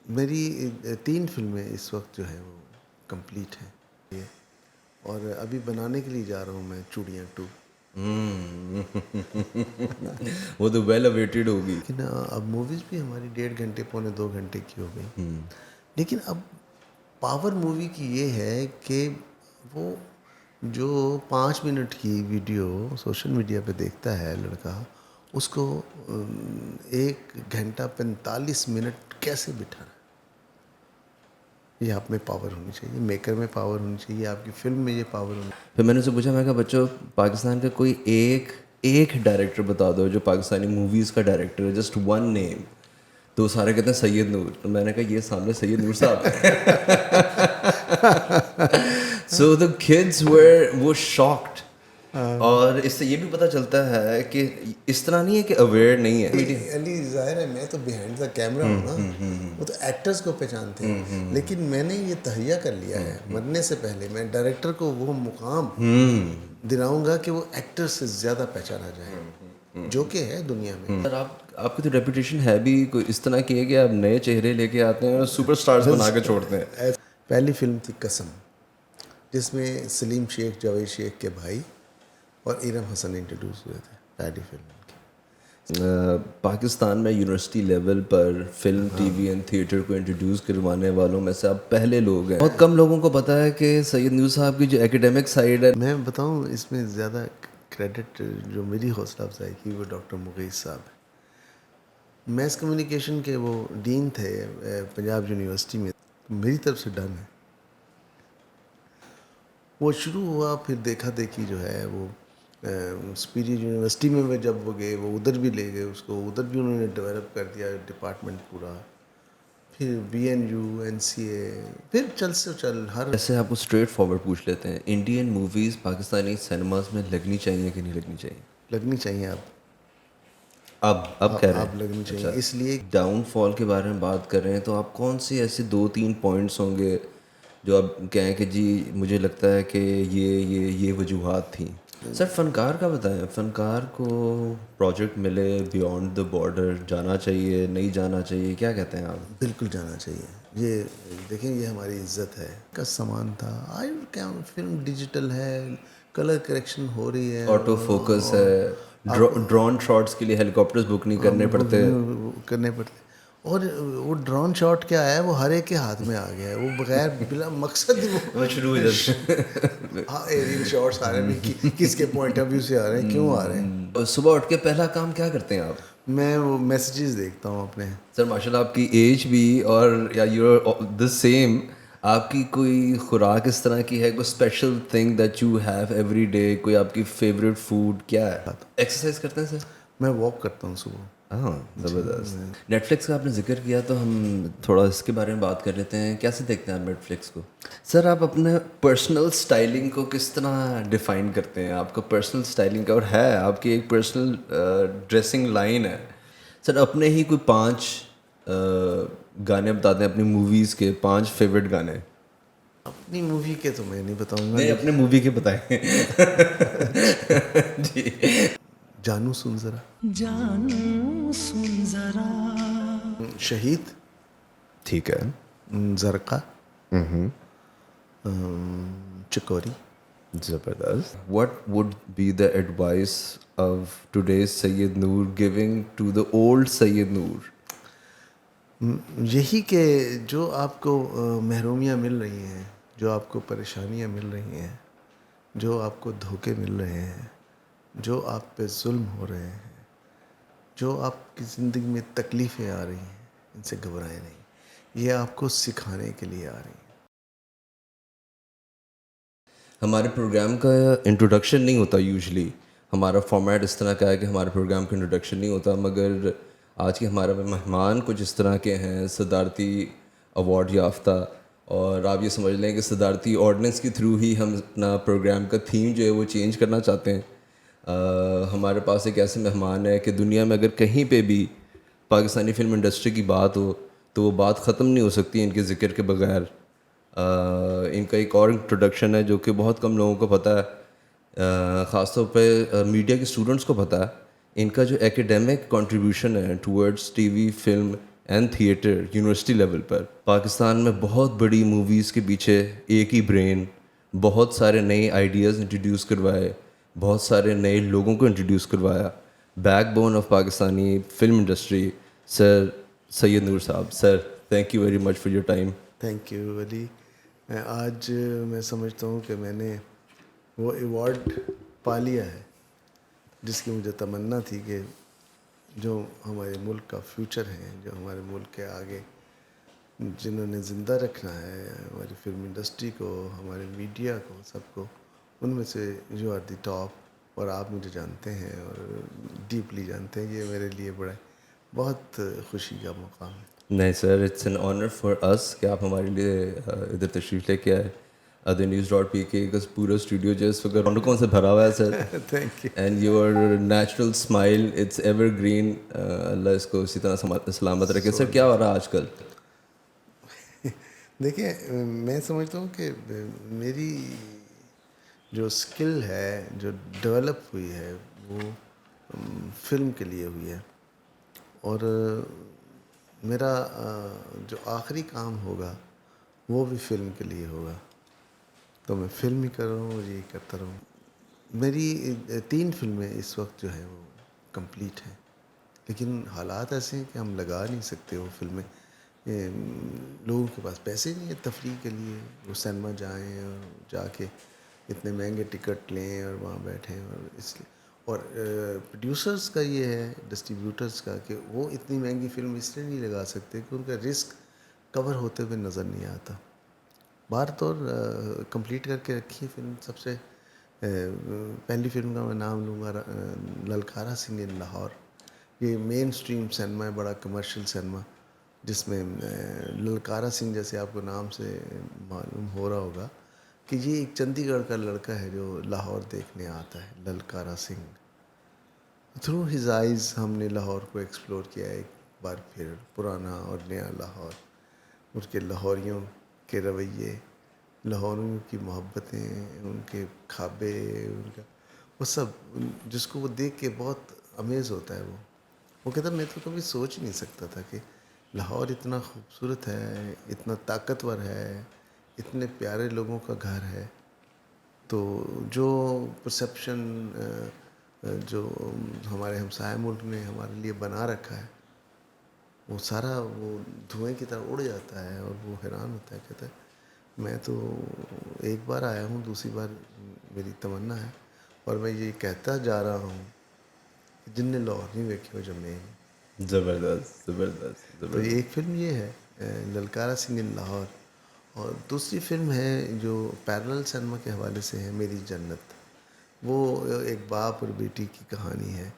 میری 3 فلمیں اس وقت جو ہے وہ کمپلیٹ ہیں اور ابھی بنانے کے لیے جا رہا ہوں میں چوڑیاں 2. وہ تو ویل اویٹڈ ہوگی. لیکن اب موویز بھی ہماری 1.5 گھنٹے پونے 2 گھنٹے کی ہو گئی. لیکن اب پاور مووی کی یہ ہے کہ وہ جو 5 منٹ کی ویڈیو سوشل میڈیا پہ دیکھتا ہے لڑکا, اس کو 1 گھنٹہ 45 منٹ کیسے بٹھانا. یہ آپ میں پاور ہونی چاہیے, میکر میں پاور ہونی چاہیے, آپ کی فلم میں یہ پاور ہونی چاہیے. پھر میں نے اسے پوچھا, میں کہا بچوں پاکستان کا کوئی ایک ڈائریکٹر بتا دو جو پاکستانی موویز کا ڈائریکٹر ہے, جسٹ ون نیم. تو سارے کہتے ہیں سید نور. تو میں نے کہا یہ سامنے سید نور صاحب سو دا کڈز وہ شاکڈ. اور اس سے یہ بھی پتہ چلتا ہے کہ اس طرح نہیں ہے کہ اویئر نہیں ہے. علی ظاہر ہے میں تو بیہائنڈ دا کیمرہ ہوں نا, وہ تو ایکٹرز کو پہچانتے ہیں, لیکن میں نے یہ تہیہ کر لیا ہے مرنے سے پہلے میں ڈائریکٹر کو وہ مقام دلاؤں گا کہ وہ ایکٹر سے زیادہ پہچانا جائے, جو کہ ہے دنیا میں. سر آپ کی تو ریپوٹیشن ہے بھی کوئی اس طرح کی ہے کہ آپ نئے چہرے لے کے آتے ہیں اور سپر سٹارز بنا کے چھوڑتے ہیں. پہلی فلم تھی قسم, جس میں سلیم شیخ, جاوید شیخ کے بھائی اور ارم حسن انٹروڈیوس ہوئے تھے. پہلی فلم پاکستان میں university level per film, T V and theatre کو انٹروڈیوس کروانے والوں میں سے آپ پہلے لوگ ہیں. بہت کم لوگوں کو پتہ ہے کہ سید نور صاحب کی جو ایکیڈیمک سائڈ ہے. میں بتاؤں اس میں زیادہ کریڈٹ جو میری حوصلہ افزائی کی وہ ڈاکٹر مغیث صاحب ہیں. میس کمیونیکیشن کے وہ ڈین تھے پنجاب یونیورسٹی میں, میری طرف سے ڈن ہے. وہ شروع ہوا, پھر دیکھا دیکھی جو ہے وہ سپیریئر یونیورسٹی میں جب وہ گئے, وہ ادھر بھی لے گئے اس کو, ادھر بھی انہوں نے ڈیولپ کر دیا ڈپارٹمنٹ پورا. پھر B N U, N C A, پھر چل سے چل ہر. ایسے آپ کو اسٹریٹ فارورڈ پوچھ لیتے ہیں, انڈین موویز پاکستانی سینماز میں لگنی چاہیے کہ نہیں لگنی چاہیے؟ لگنی چاہیے. اب کہہ رہے آپ لگنی چاہیے. اس لیے ڈاؤن فال کے بارے میں بات کر رہے ہیں تو آپ کون سی ایسے 2-3 پوائنٹس ہوں گے جو آپ کہیں کہ جی مجھے لگتا ہے کہ یہ وجوہات تھیں؟ سر فنکار کا بتائیں, فنکار کو پروجیکٹ ملے بیونڈ دا بارڈر, جانا چاہیے نہیں جانا چاہیے, کیا کہتے ہیں آپ؟ بالکل جانا چاہیے. یہ دیکھیں یہ ہماری عزت ہے. کا سامان تھا, کیا فلم ڈیجیٹل ہے, کلر کریکشن ہو رہی ہے, آٹو فوکس ہے, ڈرون شاٹس کے لیے ہیلی کاپٹرز بک نہیں کرنے پڑتے. اور وہ ڈرون شاٹ کیا ہے, وہ ہر ایک کے ہاتھ میں آ گیا ہے. وہ بغیر بلا مقصد وہ شروع ہو جاتے ہاں ایرین شاٹس آ رہے ہیں, کس کے پوائنٹ آف ویو سے آ رہے ہیں, کیوں آ رہے ہیں. صبح اٹھ کے پہلا کام کیا کرتے ہیں آپ؟ میں وہ میسیجز دیکھتا ہوں اپنے. سر ماشاء اللہ آپ کی ایج بھی اور یا یو آر دا سیم, آپ کی کوئی خوراک اس طرح کی ہے, کوئی special thing that you have every day, کوئی آپ کی فیوریٹ فوڈ کیا ہے؟ ایکسرسائز کرتے ہیں سر؟ میں واک کرتا ہوں صبح. ہاں زبردست. نیٹ فلکس کا آپ نے ذکر کیا تو ہم تھوڑا اس کے بارے میں بات کر لیتے ہیں. کیسے دیکھتے ہیں آپ نیٹ فلکس کو؟ سر آپ اپنے پرسنل اسٹائلنگ کو کس طرح ڈیفائن کرتے ہیں؟ آپ کا پرسنل اسٹائلنگ کا اور ہے آپ کی ایک پرسنل ڈریسنگ لائن ہے. سر اپنے ہی کوئی 5 گانے بتا دیں اپنی موویز کے, 5 فیوریٹ گانے. اپنی مووی کے تو میں نہیں بتاؤں گا. نہیں اپنے مووی کے بتائیں. جی. جانو سن ذرا, جانو سن ذرا, شہید, ٹھیک ہے, زرقہ, چکوری. زبردست. What would be the advice of today's Sayyid Noor giving to the old Sayyid Noor? یہی کہ جو آپ کو محرومیاں مل رہی ہیں, جو آپ کو پریشانیاں مل رہی ہیں, جو آپ کو دھوکے مل رہے ہیں, جو آپ پہ ظلم ہو رہے ہیں, جو آپ کی زندگی میں تکلیفیں آ رہی ہیں, ان سے گھبرائیں نہیں. یہ آپ کو سکھانے کے لیے آ رہی ہیں. ہمارے پروگرام کا انٹروڈکشن نہیں ہوتا یوزلی. ہمارا فارمیٹ اس طرح کا ہے کہ ہمارے پروگرام کا انٹروڈکشن نہیں ہوتا, مگر آج کے ہمارے مہمان کچھ اس طرح کے ہیں, صدارتی ایوارڈ یافتہ, اور آپ یہ سمجھ لیں کہ صدارتی آرڈیننس کے تھرو ہی ہم اپنا پروگرام کا تھیم جو ہے وہ چینج کرنا چاہتے ہیں. ہمارے پاس ایک ایسے مہمان ہے کہ دنیا میں اگر کہیں پہ بھی پاکستانی فلم انڈسٹری کی بات ہو تو وہ بات ختم نہیں ہو سکتی ان کے ذکر کے بغیر. ان کا ایک اور انٹروڈکشن ہے جو کہ بہت کم لوگوں کو پتہ ہے, خاص طور پہ میڈیا کے اسٹوڈنٹس کو پتہ ہے. ان کا جو ایکیڈیمک کنٹریبیوشن ہے towards T V, film and theatre university level پر پاکستان میں بہت بڑی موویز کے پیچھے ایک ہی برین، بہت سارے نئے آئیڈیاز انٹروڈیوس کروائے، بہت سارے نئے لوگوں کو انٹروڈیوس کروایا. Backbone of Pakistani film industry sir Syed Noor صاحب. Sir thank you very much for your time. Thank you Ali. آج میں سمجھتا ہوں کہ میں نے وہ ایوارڈ پا لیا ہے جس کی مجھے تمنا تھی کہ جو ہمارے ملک کا فیوچر ہے، جو ہمارے ملک کے آگے جنہوں نے زندہ رکھنا ہے ہماری فلم انڈسٹری کو، ہمارے میڈیا کو، سب کو، ان میں سے یو آر دی ٹاپ. اور آپ مجھے جانتے ہیں اور ڈیپلی جانتے ہیں کہ یہ میرے لیے بہت خوشی کا مقام ہے. نہیں سر، اٹس این آنر فار اس کہ آپ ہمارے لیے ادھر تشریف لے کے آئے. ادر نیوز ڈاٹ پی کے کا پورا اسٹوڈیو جو ہے اس وقت رونقوں سے بھرا ہوا ہے sir. Thank you. And your natural smile it's evergreen. Allah اس کو اسی طرح سلامت رکھے. سر کیا ہو رہا ہے آج کل؟ دیکھیں، میں سمجھتا ہوں کہ میری جو اسکل ہے جو ڈیولپ ہوئی ہے وہ فلم کے لیے ہوئی ہے، اور میرا جو آخری کام ہوگا وہ بھی فلم کے لیے ہوگا. تو میں فلم ہی کر رہا ہوں اور یہی کرتا رہوں. میری 3 فلمیں اس وقت جو ہیں وہ کمپلیٹ ہیں، لیکن حالات ایسے ہیں کہ ہم لگا نہیں سکتے وہ فلمیں. لوگوں کے پاس پیسے نہیں ہیں تفریح کے لیے وہ سینما جائیں اور جا کے اتنے مہنگے ٹکٹ لیں اور وہاں بیٹھیں. اور اس لیے اور پروڈیوسرز کا یہ ہے، ڈسٹریبیوٹرز کا، کہ وہ اتنی مہنگی فلم اس لیے نہیں لگا سکتے کہ ان کا رسک کور ہوتے ہوئے نظر نہیں آتا. بار طور کمپلیٹ کر کے رکھی فلم. سب سے پہلی فلم کا میں نام لوں گا للکارا سنگھ ان لاہور. یہ مین اسٹریم سینما ہے، بڑا کمرشل سینما، جس میں للکارا سنگھ جیسے آپ کو نام سے معلوم ہو رہا ہوگا کہ یہ ایک چندی گڑھ کا لڑکا ہے جو لاہور دیکھنے آتا ہے. للکارا سنگھ تھرو ہز آئیز ہم نے لاہور کو ایکسپلور کیا ہے ایک بار پھر، پرانا اور نیا لاہور، اس کے لاہوریوں کے رویے، لاہوریوں کی محبتیں، ان کے کھابے، ان کا وہ سب، جس کو وہ دیکھ کے بہت امیز ہوتا ہے. وہ کہتا میں تو کبھی سوچ نہیں سکتا تھا کہ لاہور اتنا خوبصورت ہے، اتنا طاقتور ہے، اتنے پیارے لوگوں کا گھر ہے. تو جو پرسیپشن جو ہمارے ہمسائے ملک نے ہمارے لیے بنا رکھا ہے وہ سارا وہ دھوئیں کی طرح اڑ جاتا ہے. اور وہ حیران ہوتا ہے، کہتا ہے میں تو ایک بار آیا ہوں، دوسری بار میری تمنا ہے. اور میں یہ کہتا جا رہا ہوں کہ جن نے لاہور نہیں دیکھے وہ جمے نہیں. زبردست زبردست تو زبردست. ایک فلم یہ ہے للکارا سنگھ ان لاہور، اور دوسری فلم ہے جو پیرلل سینما کے حوالے سے ہے، میری جنت. وہ ایک باپ اور بیٹی کی کہانی ہے.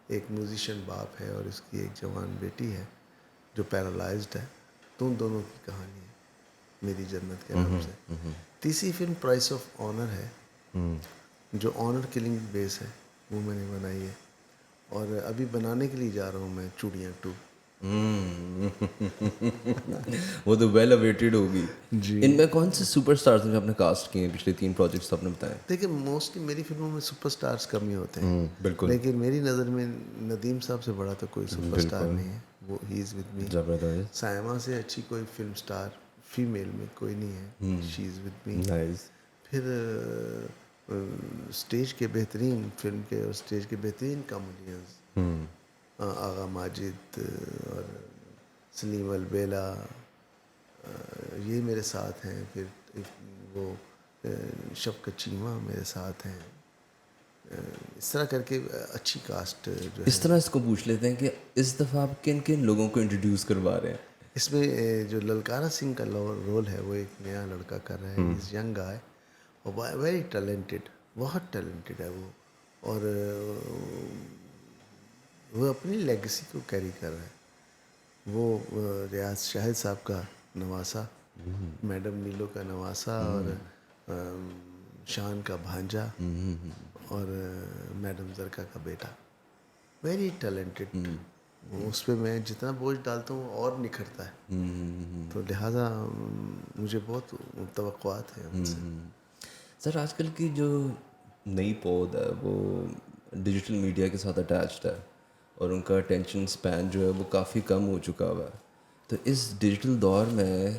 ایک میوزیشین باپ ہے اور اس کی ایک جوان بیٹی ہے جو پیرالائزڈ ہے. تو ان دونوں کی کہانی ہے میری جنت کے نام سے. تیسری فلم پرائس آف آنر ہے جو آنر کلنگ بیس ہے، وہ میں نے بنائی ہے. اور ابھی بنانے کے لیے جا رہا ہوں میں چوڑیاں 2. وہ تو ویل اویٹڈ ہوگی. جی. ان میں کون سے سپر اسٹارز نے اپنے کاسٹ کیے ہیں پچھلے 3 پروجیکٹس آپ نے بتائے؟ دیکھیں موسٹلی میری فلموں میں سپر سٹارز کم ہی ہوتے ہیں، بالکل. لیکن میری نظر میں ندیم صاحب سے بڑا تو کوئی سپر سٹار نہیں ہے. وہ ہی از ود می. زبردست. سائمہ سے اچھی کوئی فلم سٹار فیمیل میں کوئی نہیں ہے. شی از ود می. نائس. پھر اسٹیج کے بہترین فلم کے اور اسٹیج کے بہترین کامیڈینز آغا ماجد اور سلیم البیلا، یہ میرے ساتھ ہیں. پھر وہ شفقت چیمہ میرے ساتھ ہیں. اس طرح کر کے اچھی کاسٹ جو ہے. اس طرح اس کو پوچھ لیتے ہیں کہ اس دفعہ آپ کن کن لوگوں کو انٹروڈیوس کروا رہے ہیں؟ اس میں جو للکارا سنگھ کا رول ہے وہ ایک نیا لڑکا کر رہا ہے. از ینگ گائے اور ویری ٹیلنٹڈ، بہت ٹیلنٹڈ ہے وہ. اور وہ اپنی لیگیسی کو کیری کر رہا ہے. وہ ریاض شاہد صاحب کا نواسا، میڈم نیلو کا نواسا، اور شان کا بھانجا، اور میڈم زرکا کا بیٹا. Very talented. اس پہ میں جتنا بوجھ ڈالتا ہوں اور نکھرتا ہے. تو لہٰذا مجھے بہت توقعات ہیں ان سے. سر آج کل کی جو نئی پود ہے وہ ڈیجیٹل میڈیا کے ساتھ اٹیچڈ ہے، اور ان کا اٹینشن اسپین جو ہے وہ کافی کم ہو چکا ہوا ہے. تو اس ڈیجیٹل دور میں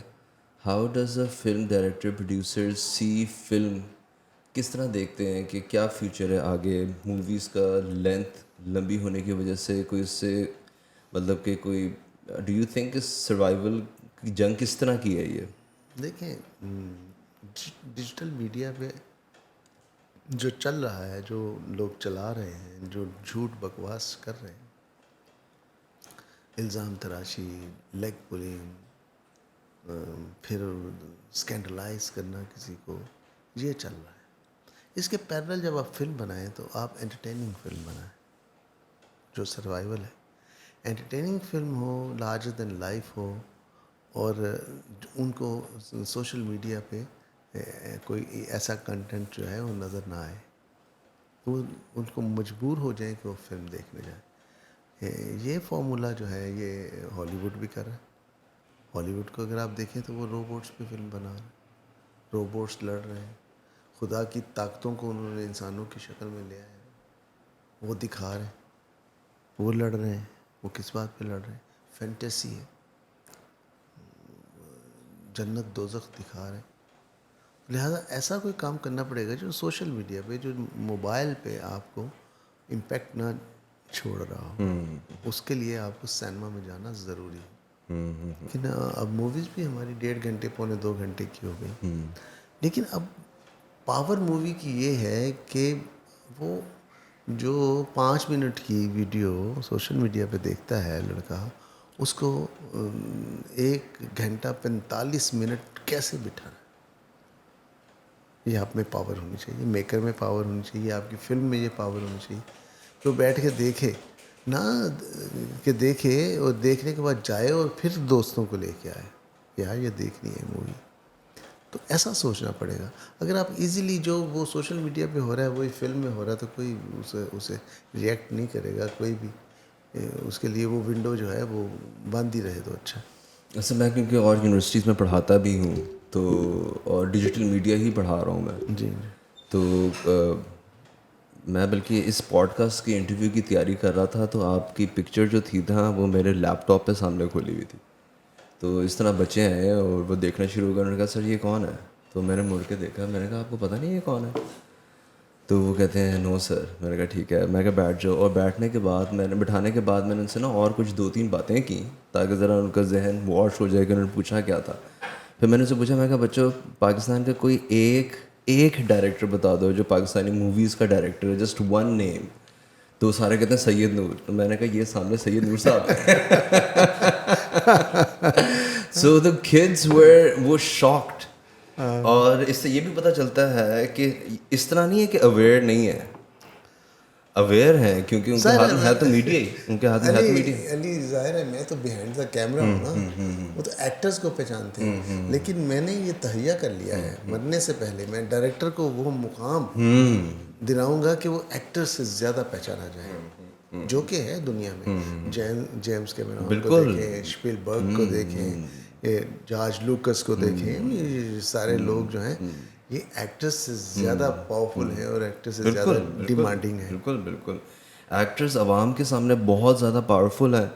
how does a film director producer see film, کس طرح دیکھتے ہیں کہ کیا فیوچر ہے آگے موویز کا؟ لینتھ لمبی ہونے کی وجہ سے کوئی اس سے مطلب کہ کوئی ڈو یو تھنک سروائیول کی جنگ کس طرح کی ہے یہ؟ دیکھیں ڈیجیٹل میڈیا پہ جو چل رہا ہے، جو لوگ چلا رہے ہیں، جو جھوٹ بکواس کر رہے ہیں، الزام تراشی، لیگ پولنگ، پھر اسکینڈلائز کرنا کسی کو، یہ چل رہا ہے. اس کے پیرل جب آپ فلم بنائیں تو آپ انٹرٹیننگ فلم بنائیں جو سروائیول ہے. انٹرٹیننگ فلم ہو، لارجر دین لائف ہو، اور ان کو سوشل میڈیا پہ کوئی ایسا کنٹینٹ جو ہے وہ نظر نہ آئے، وہ ان کو مجبور ہو جائیں کہ وہ فلم دیکھنے جائیں. یہ فارمولا جو ہے یہ ہالی ووڈ بھی کر رہا ہے. ہالی ووڈ کو اگر آپ دیکھیں تو وہ روبوٹس پہ فلم بنا رہے ہیں، روبوٹس لڑ رہے ہیں، خدا کی طاقتوں کو انہوں نے انسانوں کی شکل میں لے آیا ہے، وہ دکھا رہے ہیں، وہ لڑ رہے ہیں. وہ کس بات پہ لڑ رہے ہیں؟ فینٹیسی ہے، جنت دوزخ دکھا رہے ہیں. لہٰذا ایسا کوئی کام کرنا پڑے گا جو سوشل میڈیا پہ، جو موبائل پہ آپ کو امپیکٹ نہ چھوڑ رہا ہو. اس کے لیے آپ کو سینما میں جانا ضروری ہے. لیکن اب موویز بھی ہماری 1.5 گھنٹے 1.25 گھنٹے کی ہو گئی. لیکن اب پاور مووی کی یہ ہے کہ وہ جو 5 منٹ کی ویڈیو سوشل میڈیا پہ دیکھتا ہے لڑکا، اس کو 1 گھنٹہ 45 منٹ کیسے بٹھانا ہے. یہ آپ میں پاور ہونی چاہیے، میکر میں پاور ہونی چاہیے، آپ کی فلم میں یہ پاور ہونی چاہیے کہ وہ بیٹھ کے دیکھے نہ، کہ دیکھے اور دیکھنے کے بعد جائے اور پھر دوستوں کو لے کے آئے یار یہ دیکھنی ہے مووی. تو ایسا سوچنا پڑے گا. اگر آپ ایزیلی جو وہ سوشل میڈیا پہ ہو رہا ہے وہی فلم میں ہو رہا ہے تو کوئی اسے ریئیکٹ نہیں کرے گا کوئی بھی. اس کے لیے وہ ونڈو جو ہے وہ بند ہی رہے تو اچھا. ایسے میں کیونکہ اور یونیورسٹیز میں پڑھاتا بھی ہوں تو، اور ڈیجیٹل میڈیا ہی پڑھا رہا ہوں میں. جی تو میں بلکہ اس پوڈ کاسٹ کی انٹرویو کی تیاری کر رہا تھا تو آپ کی پکچر جو تھی نا وہ میرے لیپ ٹاپ پہ سامنے کھولی ہوئی تھی. تو اس طرح بچے آئے اور وہ دیکھنا شروع ہو گئے. انہوں نے کہا سر یہ کون ہے؟ تو میں نے مڑ کے دیکھا، میں نے کہا آپ کو پتہ نہیں یہ کون ہے؟ تو وہ کہتے ہیں نو سر. میں نے کہا ٹھیک ہے. میں کہا بیٹھ جاؤ. اور بیٹھنے کے بعد بٹھانے کے بعد میں نے ان سے نا اور کچھ 2-3 باتیں کی تاکہ ذرا ان کا ذہن واش ہو جائے کہ انہوں نے پوچھا کیا تھا. پھر میں نے ان سے پوچھا، میں کہا بچوں پاکستان کا کوئی ایک ڈائریکٹر بتا دو جو پاکستانی موویز کا ڈائریکٹر ہے، جسٹ ون نیم. تو سارے کہتے ہیں سید نور. تو میں نے کہا یہ سامنے سید نور صاحب سو دا کڈز وہ شاکڈ. اور اس سے یہ بھی پتہ چلتا ہے کہ اس طرح نہیں ہے کہ اویئر نہیں ہے، اویئر ہیں کیونکہ ان کے ہاتھ میں ہے تو میڈیا ہی، ان کے ہاتھ میں ہے تو میڈیا. علی ظاہر ہے میں تو بیہائنڈ دا کیمرہ ہوں نا، وہ تو ایکٹرز کو پہچانتے ہیں. لیکن میں نے یہ تہیہ کر لیا ہے مرنے سے پہلے میں ڈائریکٹر کو وہ مقام دلاؤں گا کہ وہ ایکٹر سے زیادہ پہچانا جائے جو کہ ہے دنیا میں. جیمز کیمرون کو دیکھیں، اسپیل برگ کو دیکھیں، جارج لوکس کو دیکھیں، یہ سارے لوگ جو ہیں یہ ایکٹرز سے زیادہ پاورفل ہیں اور ایکٹرز سے زیادہ ڈیمانڈنگ ہیں. بالکل ایکٹرز عوام کے سامنے بہت زیادہ پاورفل ہیں،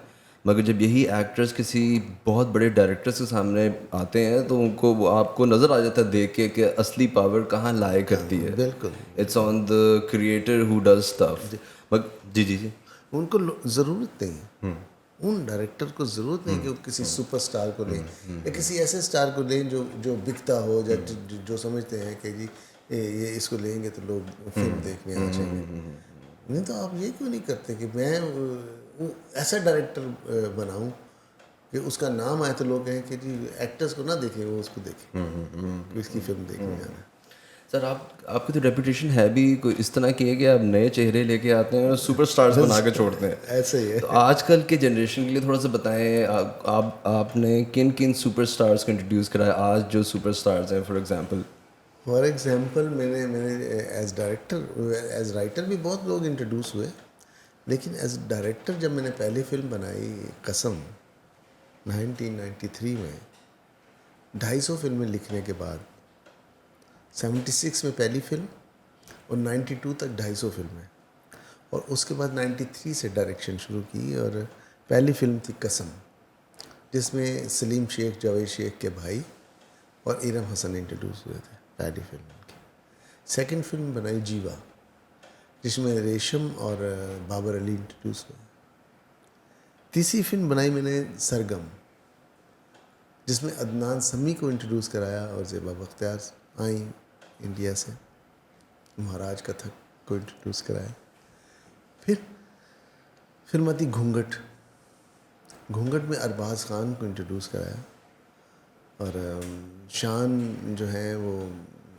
مگر جب یہی ایکٹرز کسی بہت بڑے ڈائریکٹرز کے سامنے آتے ہیں تو ان کو آپ کو نظر آ جاتا ہے دیکھ کے کہ اصلی پاور کہاں لائے کرتی ہے. بالکل it's on the creator who does stuff. جی ان کو ضرورت نہیں، ان ڈائریکٹر کو ضرورت نہیں کہ وہ کسی سپر سٹار کو لیں یا کسی ایسے سٹار کو لیں جو بکتا ہو یا جو سمجھتے ہیں کہ جی یہ اس کو لیں گے تو لوگ فلم دیکھنے آ جائیں گے. نہیں تو آپ یہ کیوں نہیں کرتے کہ میں ایسا ڈائریکٹر بناؤں کہ اس کا نام آئے تو لوگ کہیں کہ جی ایکٹرز کو نہ دیکھیں وہ اس کو دیکھیں کہ اس کی فلم دیکھنے جانا ہے. سر آپ کی تو ریپوٹیشن ہے بھی کوئی اس طرح کی ہے کہ آپ نئے چہرے لے کے آتے ہیں اور سپر سٹارز بنا کے چھوڑتے ہیں. ایسے ہی ہے. تو آج کل کے جنریشن کے لیے تھوڑا سا بتائیں آپ نے کن سپر سٹارز کو انٹروڈیوس کرایا آج جو سپر سٹارز ہیں؟ فار ایگزامپل میں نے ایز ڈائریکٹر، ایز رائٹر بھی بہت لوگ انٹروڈیوس ہوئے، لیکن ایز ڈائریکٹر جب میں نے پہلی فلم بنائی قسم 1993 میں، 250 فلمیں لکھنے کے بعد 76 میں پہلی فلم اور 92 تک 250 فلمیں، اور اس کے بعد 93 سے ڈائریکشن شروع کی اور پہلی فلم تھی قسم. جس میں سلیم شیخ، جاوید شیخ کے بھائی اور ارم حسن انٹروڈیوس ہوئے تھے، پہلی فلم ان کی. سیکنڈ فلم بنائی جیوا، جس میں ریشم اور بابر علی انٹروڈیوس ہوئے. تیسری فلم بنائی میں نے سرگم، جس میں عدنان سمی کو انٹروڈیوس کرایا اور زیبا بختیار آئیں انڈیا سے، مہاراج کتھک کو انٹروڈیوس کرایا. پھر فلم آتی گھونگھٹ. گھونگھٹ میں ارباز خان کو انٹروڈیوس کرایا اور شان جو ہیں وہ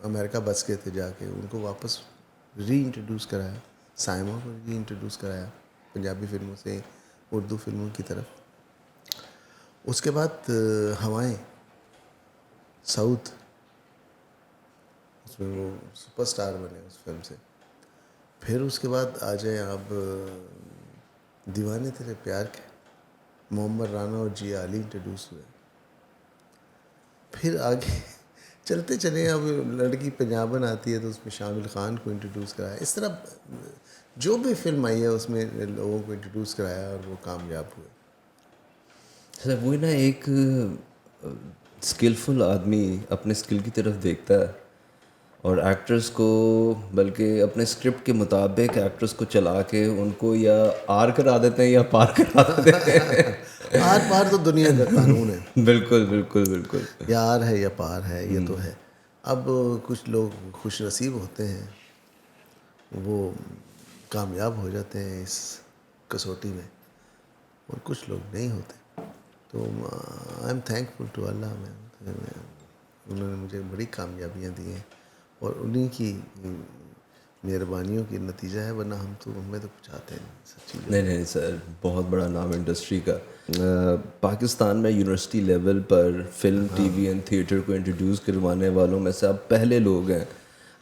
امریکہ بس گئے تھے جا کے، ان کو واپس ری انٹروڈیوس کرایا. سائمہ کو ری انٹروڈیوس کرایا پنجابی فلموں سے اردو فلموں کی طرف. اس کے بعد ہوائیں ساؤتھ، اس میں وہ سپر سٹار بنے اس فلم سے. پھر اس کے بعد آ جائیں آپ دیوانے تیرے پیار کے، محمد رانا اور جیا علی انٹروڈیوس ہوئے. پھر آگے چلتے چلے، اب لڑکی پنجابن آتی ہے تو اس میں شامل خان کو انٹروڈیوس کرایا. اس طرح جو بھی فلم آئی ہے اس میں لوگوں کو انٹروڈیوس کرایا اور وہ کامیاب ہوئے. سر وہی نا، ایک اسکلفل آدمی اپنے اسکل کی طرف دیکھتا ہے اور ایکٹرس کو، بلکہ اپنے اسکرپٹ کے مطابق ایکٹرس کو چلا کے ان کو یا آر کرا دیتے ہیں یا پار کرا دیتے ہیں. آر پار تو دنیا کا قانون ہے. بالکل بالکل بالکل. یا آر ہے یا پار ہے، یہ تو ہے. اب کچھ لوگ خوش نصیب ہوتے ہیں، وہ کامیاب ہو جاتے ہیں اس کسوٹی میں، اور کچھ لوگ نہیں ہوتے. تو I am thankful to Allah میں، انہوں نے مجھے بڑی کامیابیاں دی ہیں اور انہی کی مہربانیوں کی نتیجہ ہے، ورنہ ہمیں تو کچھ آتے نہیں سچی. نہیں سر، بہت بڑا نام انڈسٹری کا. پاکستان میں university level per film, T V and theatre کو انٹروڈیوس کروانے والوں میں سے آپ پہلے لوگ ہیں.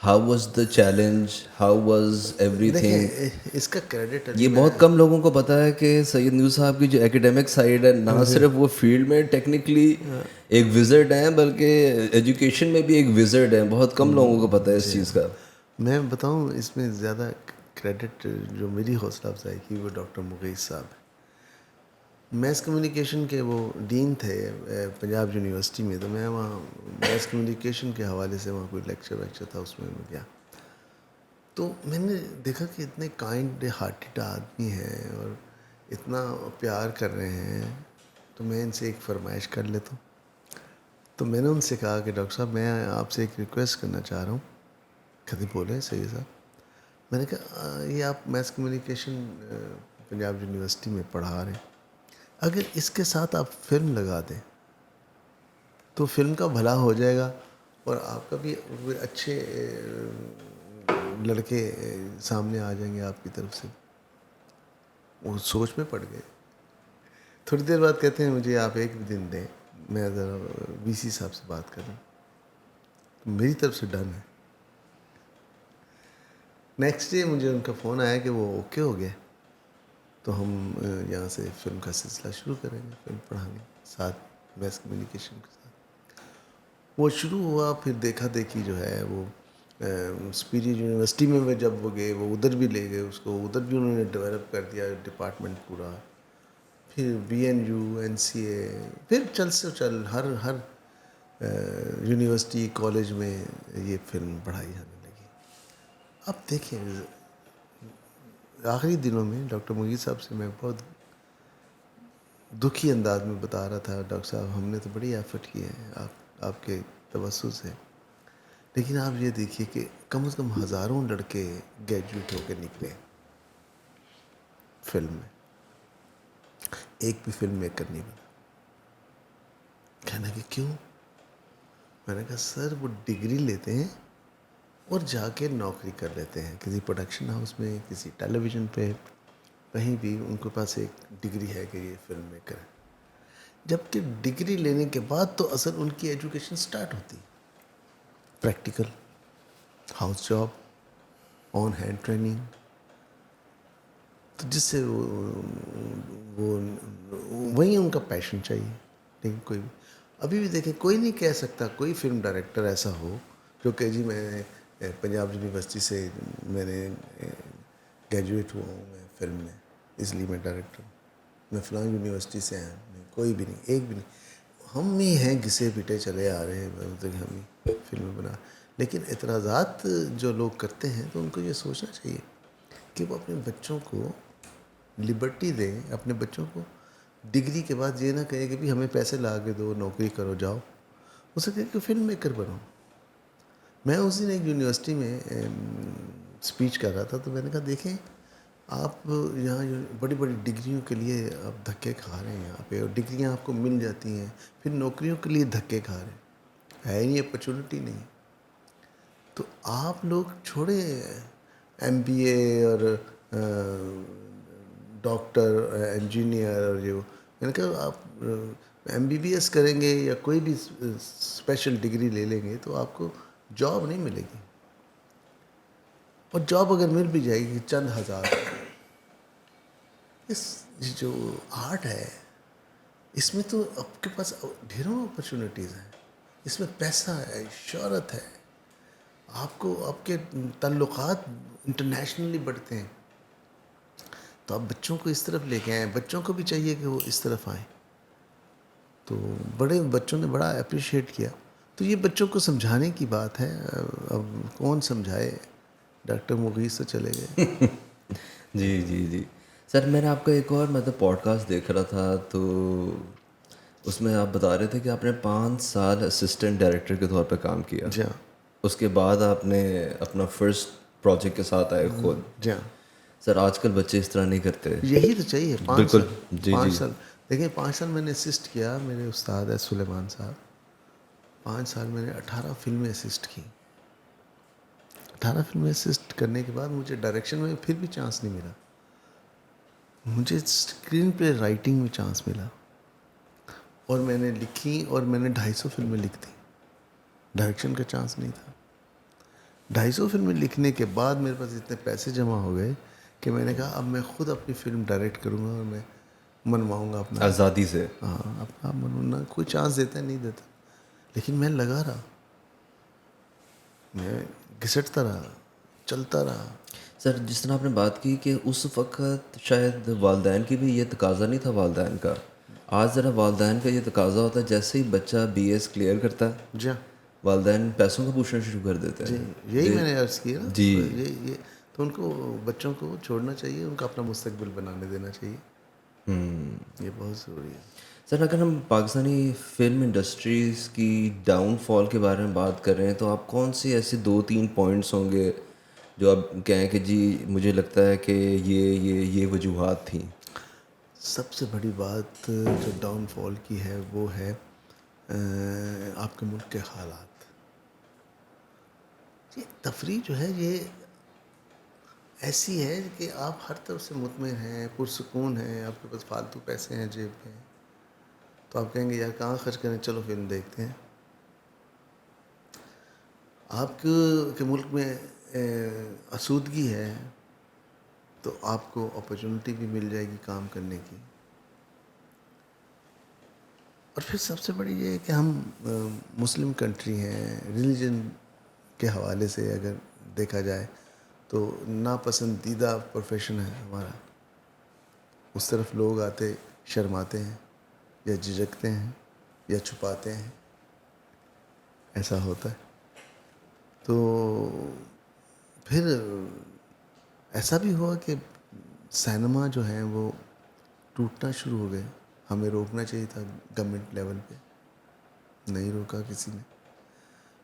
How was the challenge, how was every thing? دیکھیں اس کا کریڈٹ یہ بہت کم لوگوں کو پتہ ہے کہ سید نیوز صاحب کی جو ایکیڈیمک سائڈ ہے، نہ صرف وہ فیلڈ میں ٹیکنیکلی ایک وزرڈ ہیں بلکہ ایجوکیشن میں بھی ایک وزرڈ ہیں. بہت کم لوگوں کو پتہ ہے اس چیز کا. میں بتاؤں اس میں زیادہ کریڈٹ جو میری حوصلہ افزائی کی وہ ڈاکٹر مغیث صاحب ہیں. میس کمیونیکیشن کے وہ ڈین تھے پنجاب یونیورسٹی میں، تو میں وہاں میس کمیونیکیشن کے حوالے سے وہاں کوئی لیکچر تھا، اس میں گیا. تو میں نے دیکھا کہ اتنے کائنڈ ہارٹیڈ آدمی ہیں اور اتنا پیار کر رہے ہیں، تو میں ان سے ایک فرمائش کر لیتا ہوں. تو میں نے ان سے کہا کہ ڈاکٹر صاحب میں آپ سے ایک ریکویسٹ کرنا چاہ رہا ہوں. کبھی بولے سید صاحب، میں نے کہا یہ آپ میس کمیونیکیشن پنجاب یونیورسٹی میں پڑھا رہے ہیں، اگر اس کے ساتھ آپ فلم لگا دیں تو فلم کا بھلا ہو جائے گا اور آپ کا بھی اچھے لڑکے سامنے آ جائیں گے آپ کی طرف سے. وہ سوچ میں پڑ گئے. تھوڑی دیر بعد کہتے ہیں مجھے آپ ایک دن دیں، میں ذرا وی سی صاحب سے بات کروں. میری طرف سے ڈن ہے. نیکسٹ ڈے مجھے ان کا فون آیا کہ وہ اوکے ہو گیا، تو ہم یہاں سے فلم کا سلسلہ شروع کریں گے، فلم پڑھانے ساتھ میس کمیونیکیشن کے ساتھ. وہ شروع ہوا. پھر دیکھا دیکھی جو ہے وہ سپیریئر یونیورسٹی میں جب وہ گئے، وہ ادھر بھی لے گئے اس کو، ادھر بھی انہوں نے ڈیولپ کر دیا ڈپارٹمنٹ پورا. پھر B N U, N C A, پھر چل ہر یونیورسٹی کالج میں یہ فلم پڑھائی جانے لگی. اب دیکھیں آخری دنوں میں ڈاکٹر مغیث صاحب سے میں بہت دکھی انداز میں بتا رہا تھا، ڈاکٹر صاحب ہم نے تو بڑی ایفرٹ کی ہے آپ کے توسط سے، لیکن آپ یہ دیکھیے کہ کم از کم ہزاروں لڑکے گریجویٹ ہو کے نکلے فلم میں، ایک بھی فلم میکر نہیں بنا. کہنا کہ کیوں؟ میں نے کہا سر وہ ڈگری لیتے ہیں اور جا کے نوکری کر لیتے ہیں کسی پروڈکشن ہاؤس میں، کسی ٹیلی ویژن پہ، کہیں بھی ان کے پاس ایک ڈگری ہے کہ یہ فلم میکر ہے. جبکہ ڈگری لینے کے بعد تو اصل ان کی ایجوکیشن سٹارٹ ہوتی، practical, house job, on hand training, تو جس سے وہ وہیں ان کا پیشن چاہیے. لیکن کوئی ابھی بھی دیکھیں، کوئی نہیں کہہ سکتا کوئی فلم ڈائریکٹر ایسا ہو جو کہ جی میں پنجاب یونیورسٹی سے میں نے گریجویٹ ہوا ہوں میں فلم میں، اس لیے میں ڈائریکٹر ہوں، میں فلاں یونیورسٹی سے آیا ہوں. کوئی بھی نہیں, ایک بھی نہیں. ہم ہی ہیں گھسے پٹے چلے آ رہے ہیں کہ ہم ہی فلمیں بنا. لیکن اعتراضات جو لوگ کرتے ہیں تو ان کو یہ سوچنا چاہیے کہ وہ اپنے بچوں کو لبرٹی دیں, اپنے بچوں کو ڈگری کے بعد یہ نہ کہے کہ بھی ہمیں پیسے لا کے دو, نوکری کرو, جاؤ. اسے کہے کہ فلم میکر بنو. میں اس دن ایک یونیورسٹی میں اسپیچ کر رہا تھا تو میں نے کہا دیکھیں آپ یہاں بڑی بڑی ڈگریوں کے لیے آپ دھکے کھا رہے ہیں یہاں پہ, اور ڈگریاں آپ کو مل جاتی ہیں, پھر نوکریوں کے لیے دھکے کھا رہے ہیں, ہے نہیں, اپرچونٹی نہیں. تو آپ لوگ چھوڑے ایم بی اے اور ڈاکٹر, انجینئر, اور یہ میں نے کہا آپ ایم بی بی ایس کریں گے یا کوئی بھی اسپیشل ڈگری لے لیں گے تو آپ کو جاب نہیں ملے گی, اور جاب اگر مل بھی جائے گی چند ہزار. اس جو آرٹ ہے اس میں تو آپ کے پاس ڈھیروں اپرچونیٹیز ہیں, اس میں پیسہ ہے, شہرت ہے, آپ کو آپ کے تعلقات انٹرنیشنلی بڑھتے ہیں. تو آپ بچوں کو اس طرف لے کے آئیں, بچوں کو بھی چاہیے کہ وہ اس طرف آئیں. تو بڑے بچوں نے بڑا اپریشیٹ کیا. تو یہ بچوں کو سمجھانے کی بات ہے. اب کون سمجھائے, ڈاکٹر مغیث تو چلے گئے. جی جی جی سر, میں نے آپ کا ایک اور مطلب پوڈ کاسٹ دیکھ رہا تھا تو اس میں آپ بتا رہے تھے کہ آپ نے 5 سال اسسٹنٹ ڈائریکٹر کے طور پہ کام کیا. جی ہاں, اس کے بعد آپ نے اپنا فرسٹ پروجیکٹ کے ساتھ آئے خود. جی ہاں. سر آج کل بچے اس طرح نہیں کرتے. یہی تو چاہیے. 5 بالکل. سال جی 5 جی سال دیکھیں 5 سال میں نے اسسٹ کیا. میرے استاد ہے سلیمان صاحب. 5 سال میں نے 18 فلمیں اسسٹ کی. 18 فلمیں اسسٹ کرنے کے بعد مجھے ڈائریکشن میں پھر بھی چانس نہیں ملا. مجھے اسکرین پہ رائٹنگ میں چانس ملا, اور میں نے لکھی, اور میں نے 250 فلمیں لکھ دی. ڈائریکشن کا چانس نہیں تھا. 250 فلمیں لکھنے کے بعد میرے پاس اتنے پیسے جمع ہو گئے کہ میں نے کہا اب میں خود اپنی فلم ڈائریکٹ کروں گا, اور میں منواؤں گا اپنا. آزادی سے. ہاں, اپنا منوانا. کوئی چانس دیتا ہے نہیں دیتا, لیکن میں لگا رہا, میں گھسٹتا رہا, چلتا رہا. سر جس طرح آپ نے بات کی کہ اس وقت شاید والدین کی بھی یہ تقاضا نہیں تھا والدین کا, آج ذرا والدین کا یہ تقاضا ہوتا ہے جیسے ہی بچہ بی ایس کلیئر کرتا ہے جی والدین پیسوں کا پوچھنا شروع کر دیتے جی, ہیں. یہی میں نے عرض کیا نا. جی یہ تو ان کو بچوں کو چھوڑنا چاہیے, ان کا اپنا مستقبل بنانے دینا چاہیے. یہ بہت ضروری ہے. سر اگر ہم پاکستانی فلم انڈسٹریز کی ڈاؤن فال کے بارے میں بات کر رہے ہیں تو آپ کون سی ایسے 2-3 پوائنٹس ہوں گے جو آپ کہیں کہ جی مجھے لگتا ہے کہ یہ وجوہات تھیں؟ سب سے بڑی بات جو ڈاؤن فال کی ہے وہ ہے آپ کے ملک کے حالات. یہ تفریح جو ہے یہ ایسی ہے کہ آپ ہر طرف سے مطمئن ہیں, پرسکون ہیں, آپ کے پاس فالتو پیسے ہیں جیب میں, تو آپ کہیں گے یار کہاں خرچ کریں, چلو فلم دیکھتے ہیں. آپ کے ملک میں آسودگی ہے تو آپ کو اپرچونٹی بھی مل جائے گی کام کرنے کی. اور پھر سب سے بڑی یہ ہے کہ ہم مسلم کنٹری ہیں, ریلیجن کے حوالے سے اگر دیکھا جائے تو ناپسندیدہ پروفیشن ہے ہمارا. اس طرف لوگ آتے شرماتے ہیں یا جھجکتے ہیں یا چھپاتے ہیں, ایسا ہوتا ہے. تو پھر ایسا بھی ہوا کہ سینما جو ہیں وہ ٹوٹنا شروع ہو گئے. ہمیں روکنا چاہیے تھا گورنمنٹ لیول پہ, نہیں روکا کسی نے.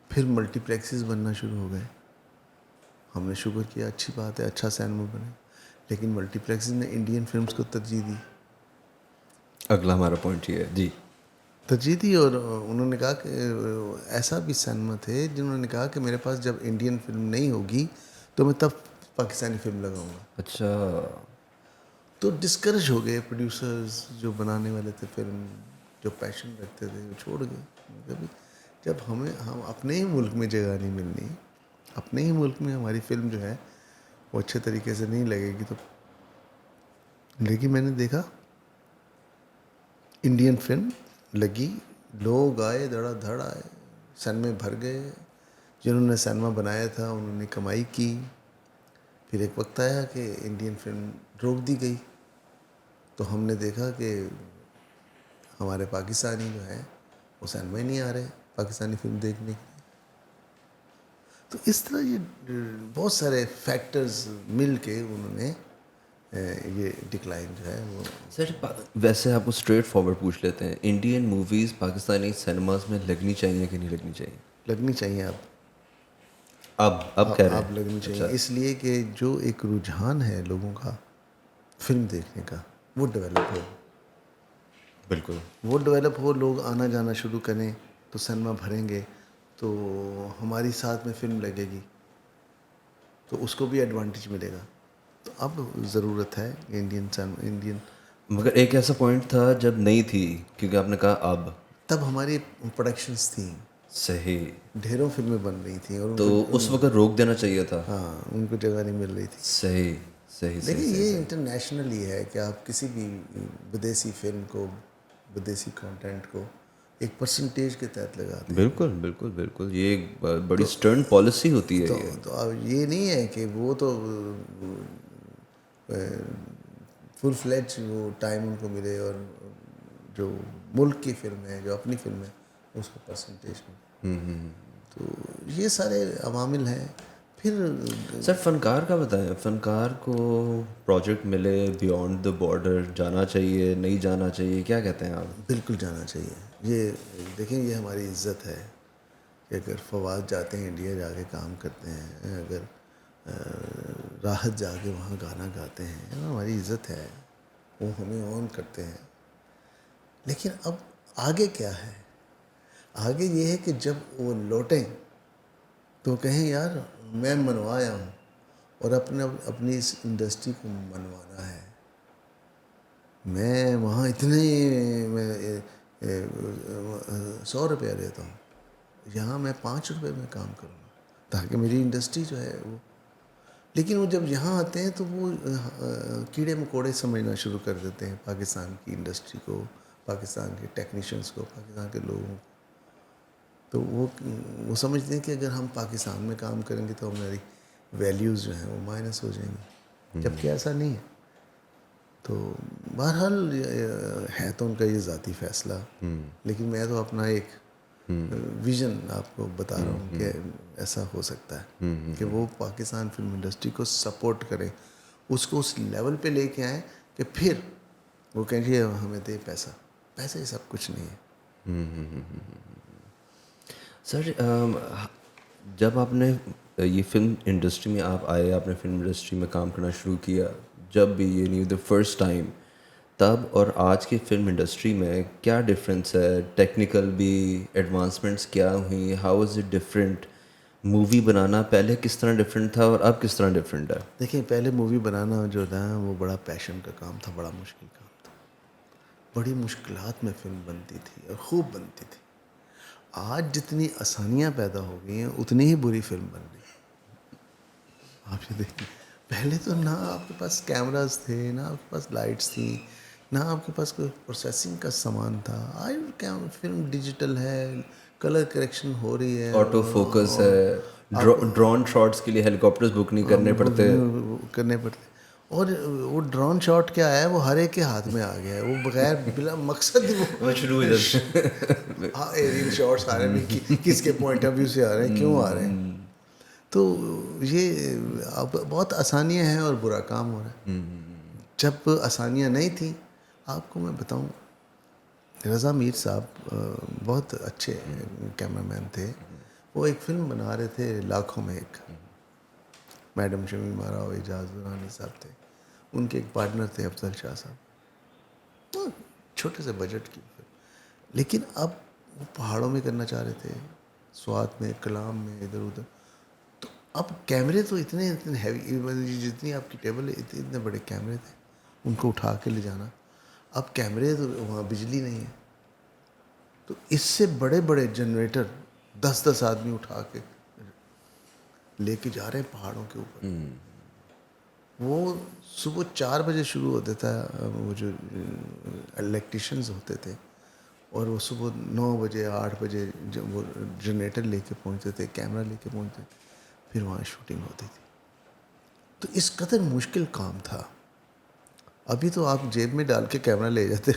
پھر ملٹی پلیکسز بننا شروع ہو گئے. ہم نے شکر کیا, اچھی بات ہے, اچھا سینما بنے, لیکن ملٹی پلیکسز نے انڈین فلمز کو ترجیح دی. اگلا ہمارا پوائنٹ یہ ہے. جی ترجیح دی, اور انہوں نے کہا کہ ایسا بھی سینما تھے جنہوں نے کہا کہ میرے پاس جب انڈین فلم نہیں ہوگی تو میں تب پاکستانی فلم لگاؤں گا. اچھا. تو ڈسکریج ہو گئے پروڈیوسرز جو بنانے والے تھے فلم, جو پیشن رکھتے تھے, وہ چھوڑ گئے. کبھی جب ہم اپنے ہی ملک میں جگہ نہیں ملنی, اپنے ہی ملک میں ہماری فلم جو ہے وہ اچھے طریقے سے نہیں لگے گی تو. لیکن میں نے دیکھا انڈین فلم لگی, لوگ آئے, دھڑا دھڑ آئے, سینمے بھر گئے. جنہوں نے سینما بنایا تھا انہوں نے کمائی کی. پھر ایک وقت آیا کہ انڈین فلم روک دی گئی, تو ہم نے دیکھا کہ ہمارے پاکستانی جو ہیں وہ سینما ہی نہیں آ رہے پاکستانی فلم دیکھنے کے لیے. تو اس طرح یہ بہت سارے فیکٹرز مل کے انہوں نے یہ ڈکلائن جو ہے وہ. سر ویسے آپ کو اسٹریٹ فارورڈ پوچھ لیتے ہیں, انڈین موویز پاکستانی سنیماز میں لگنی چاہیے کہ نہیں لگنی چاہیے؟ لگنی چاہیے اب کہہ رہے اب ہیں لگنی چاہیے, اس لیے کہ جو ایک رجحان ہے لوگوں کا فلم دیکھنے کا وہ ڈیولپ ہو. بالکل وہ ڈیولپ ہو, لوگ آنا جانا شروع کریں تو سنیما بھریں گے, تو ہماری ساتھ میں فلم لگے گی تو اس کو بھی ایڈوانٹیج ملے گا. تو اب ضرورت ہے انڈین. مگر ایک ایسا پوائنٹ تھا جب نہیں تھی, کیونکہ آپ نے کہا اب, تب ہماری پروڈکشنز تھیں, صحیح, ڈھیروں فلمیں بن رہی تھیں اور تو اس وقت روک دینا چاہیے تھا. ہاں ان کو جگہ نہیں مل رہی تھی. صحیح صحیح لیکن صحیح. یہ انٹرنیشنل ہی ہے کہ آپ کسی بھی ودیسی فلم کو, ودیسی کانٹینٹ کو ایک پرسنٹیج کے تحت لگاتے ہیں. بالکل بالکل بالکل, یہ ایک بڑی اسٹرن پالیسی ہوتی ہے یہ. تو اب یہ نہیں ہے کہ وہ تو فل فلیج وہ ٹائم ان کو ملے اور جو ملک کی فلم ہے, جو اپنی فلم ہے, اس کو پرسنٹیج ملے. تو یہ سارے عوامل ہیں. پھر سر فنکار کا بتائیں, فنکار کو پروجیکٹ ملے بیونڈ دا بارڈر, جانا چاہیے نہیں جانا چاہیے, کیا کہتے ہیں آپ؟ بالکل جانا چاہیے. یہ دیکھیں یہ ہماری عزت ہے کہ اگر فواد جاتے ہیں انڈیا جا کے کام کرتے ہیں, اگر راحت جا کے وہاں گانا گاتے ہیں, ہماری عزت ہے, وہ ہمیں آن کرتے ہیں. لیکن اب آگے کیا ہے؟ آگے یہ ہے کہ جب وہ لوٹیں تو کہیں یار میں منوایا ہوں اور اپنی اس انڈسٹری کو منوانا ہے. میں وہاں اتنے 100 روپیہ لیتا ہوں, یہاں میں 5 روپے میں کام کروں گا تاکہ میری انڈسٹری جو ہے وہ. لیکن وہ جب یہاں آتے ہیں تو وہ کیڑے مکوڑے سمجھنا شروع کر دیتے ہیں پاکستان کی انڈسٹری کو, پاکستان کے ٹیکنیشینس کو, پاکستان کے لوگوں کو. تو وہ سمجھتے ہیں کہ اگر ہم پاکستان میں کام کریں گے تو ہماری ویلیوز جو ہیں وہ مائنس ہو جائیں گی, جبکہ ایسا نہیں ہے. تو بہرحال ہے تو ان کا یہ ذاتی فیصلہ, لیکن میں تو اپنا ایک ویژن آپ کو بتا رہا ہوں کہ ایسا ہو سکتا ہے کہ وہ پاکستان فلم انڈسٹری کو سپورٹ کریں, اس کو اس لیول پہ لے کے آئیں کہ پھر وہ کہیں گے ہمیں دے پیسہ. پیسہ یہ سب کچھ نہیں ہے. سر جب آپ نے یہ فلم انڈسٹری میں آپ آئے, آپ نے فلم انڈسٹری میں کام کرنا شروع کیا, جب بھی یہ نیو دا فرسٹ ٹائم, تب اور آج کی فلم انڈسٹری میں کیا ڈفرینس ہے؟ ٹیکنیکل بھی ایڈوانسمنٹس کیا ہوئی, how is it different? Movie بنانا پہلے کس طرح ڈفرینٹ تھا اور اب کس طرح ڈفرینٹ ہے؟ دیکھیں پہلے مووی بنانا جو تھا وہ بڑا پیشن کا کام تھا, بڑا مشکل کام تھا, بڑی مشکلات میں فلم بنتی تھی اور خوب بنتی تھی. آج جتنی آسانیاں پیدا ہو گئی ہیں اتنی ہی بری فلم بن رہی ہے. آپ یہ دیکھیں, پہلے تو نہ آپ کے پاس کیمراز تھے, نہ آپ کے پاس لائٹس تھیں, نہ آپ کے پاس کوئی پروسیسنگ کا سامان تھا. آج کیا فلم ڈیجیٹل ہے, کلر کریکشن ہو رہی ہے, آٹو فوکس ہے, ڈرون شاٹس کے لیے ہیلی کاپٹرز بک نہیں کرنے پڑتے. اور وہ ڈرون شاٹ کیا ہے, وہ ہر ایک کے ہاتھ میں آ گیا ہے, وہ بغیر بلا مقصد وہ شروع ہو جاتے ہاں ایریل شاٹس آ رہے ہیں, کس کے پوائنٹ آف ویو سے آ رہے ہیں, کیوں آ رہے ہیں. تو یہ اب بہت آسانیاں ہیں اور برا کام ہو رہا ہے. جب آسانیاں نہیں تھیں, آپ کو میں بتاؤں, رضا میر صاحب بہت اچھے کیمرہ مین تھے. وہ ایک فلم بنا رہے تھے لاکھوں میں ایک, میڈم شمیم آرا و اعجاز درانی صاحب تھے, ان کے ایک پارٹنر تھے افضل شاہ صاحب, چھوٹے سے بجٹ کی فلم. لیکن اب وہ پہاڑوں میں کرنا چاہ رہے تھے, سوات میں, کلام میں, ادھر ادھر. تو اب کیمرے تو اتنے ہیوی, جتنی آپ کی ٹیبل ہے اتنے بڑے کیمرے تھے, ان کو اٹھا کے لے جانا. اب کیمرے تو وہاں بجلی نہیں ہے, تو اس سے بڑے بڑے جنریٹر 10 آدمی اٹھا کے لے کے جا رہے ہیں پہاڑوں کے اوپر. وہ صبح 4 بجے شروع ہوتا تھا, وہ جو الیکٹریشنز ہوتے تھے, اور وہ صبح 9 بجے 8 بجے جب وہ جنریٹر لے کے پہنچتے تھے, کیمرہ لے کے پہنچتے تھے, پھر وہاں شوٹنگ ہوتی تھی. تو اس قدر مشکل کام تھا. ابھی تو آپ جیب میں ڈال کے کیمرہ لے جاتے,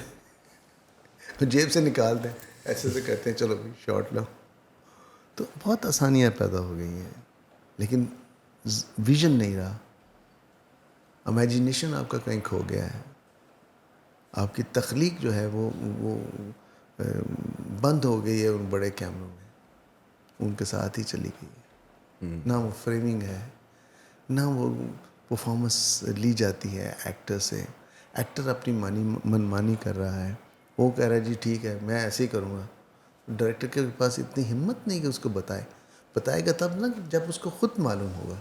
جیب سے نکال دیں, ایسے سے کرتے ہیں, چلو بھی شارٹ لو. تو بہت آسانیاں پیدا ہو گئی ہیں, لیکن ویژن نہیں رہا, امیجنیشن آپ کا کہیں کھو گیا ہے, آپ کی تخلیق جو ہے وہ بند ہو گئی ہے ان بڑے کیمروں میں, ان کے ساتھ ہی چلی گئی ہے. نہ وہ فریمنگ ہے, نہ وہ پرفارمنس لی جاتی ہے ایکٹر سے. ایکٹر اپنی من مانی کر رہا ہے, وہ کہہ رہا ہے جی ٹھیک ہے میں ایسے ہی کروں گا. ڈائریکٹر کے پاس اتنی ہمت نہیں کہ اس کو بتائے گا تب نا جب اس کو خود معلوم ہوگا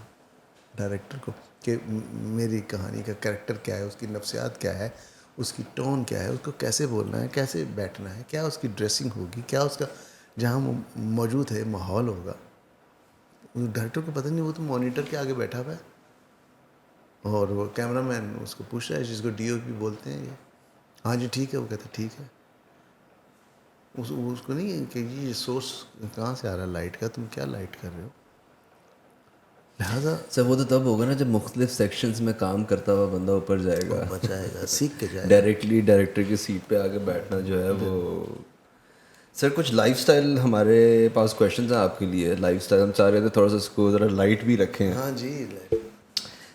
ڈائریکٹر کو کہ میری کہانی کا کریکٹر کیا ہے, اس کی نفسیات کیا ہے, اس کی ٹون کیا ہے, اس کو کیسے بولنا ہے, کیسے بیٹھنا ہے, کیا اس کی ڈریسنگ ہوگی, کیا اس کا جہاں وہ موجود ہے ماحول ہوگا. ڈائریکٹر کو پتہ نہیں, وہ تو مانیٹر کے آگے بیٹھا ہوا ہے اور وہ کیمرہ مین اس کو پوچھ رہا ہے, جس کو ڈی او پی بولتے ہیں یہ, ہاں جی ٹھیک ہے, وہ کہتا ہے ٹھیک ہے. اس کو نہیں کہ یہ سورس کہاں سے آ رہا ہے لائٹ کا, تم کیا لائٹ کر رہے ہو. لہٰذا سر وہ تو تب ہوگا نا جب مختلف سیکشنز میں کام کرتا ہوا بندہ اوپر جائے گا, بچائے گا, سیکھ کے جائے گا. ڈائریکٹلی ڈائریکٹر کی سیٹ پہ آ کے بیٹھنا جو ہے وہ. سر کچھ لائف اسٹائل ہمارے پاس کویشچنز ہیں آپ کے لیے. لائف اسٹائل ہم چاہ رہے تھے تھوڑا سا اس کو ذرا لائٹ بھی رکھیں. ہاں جی.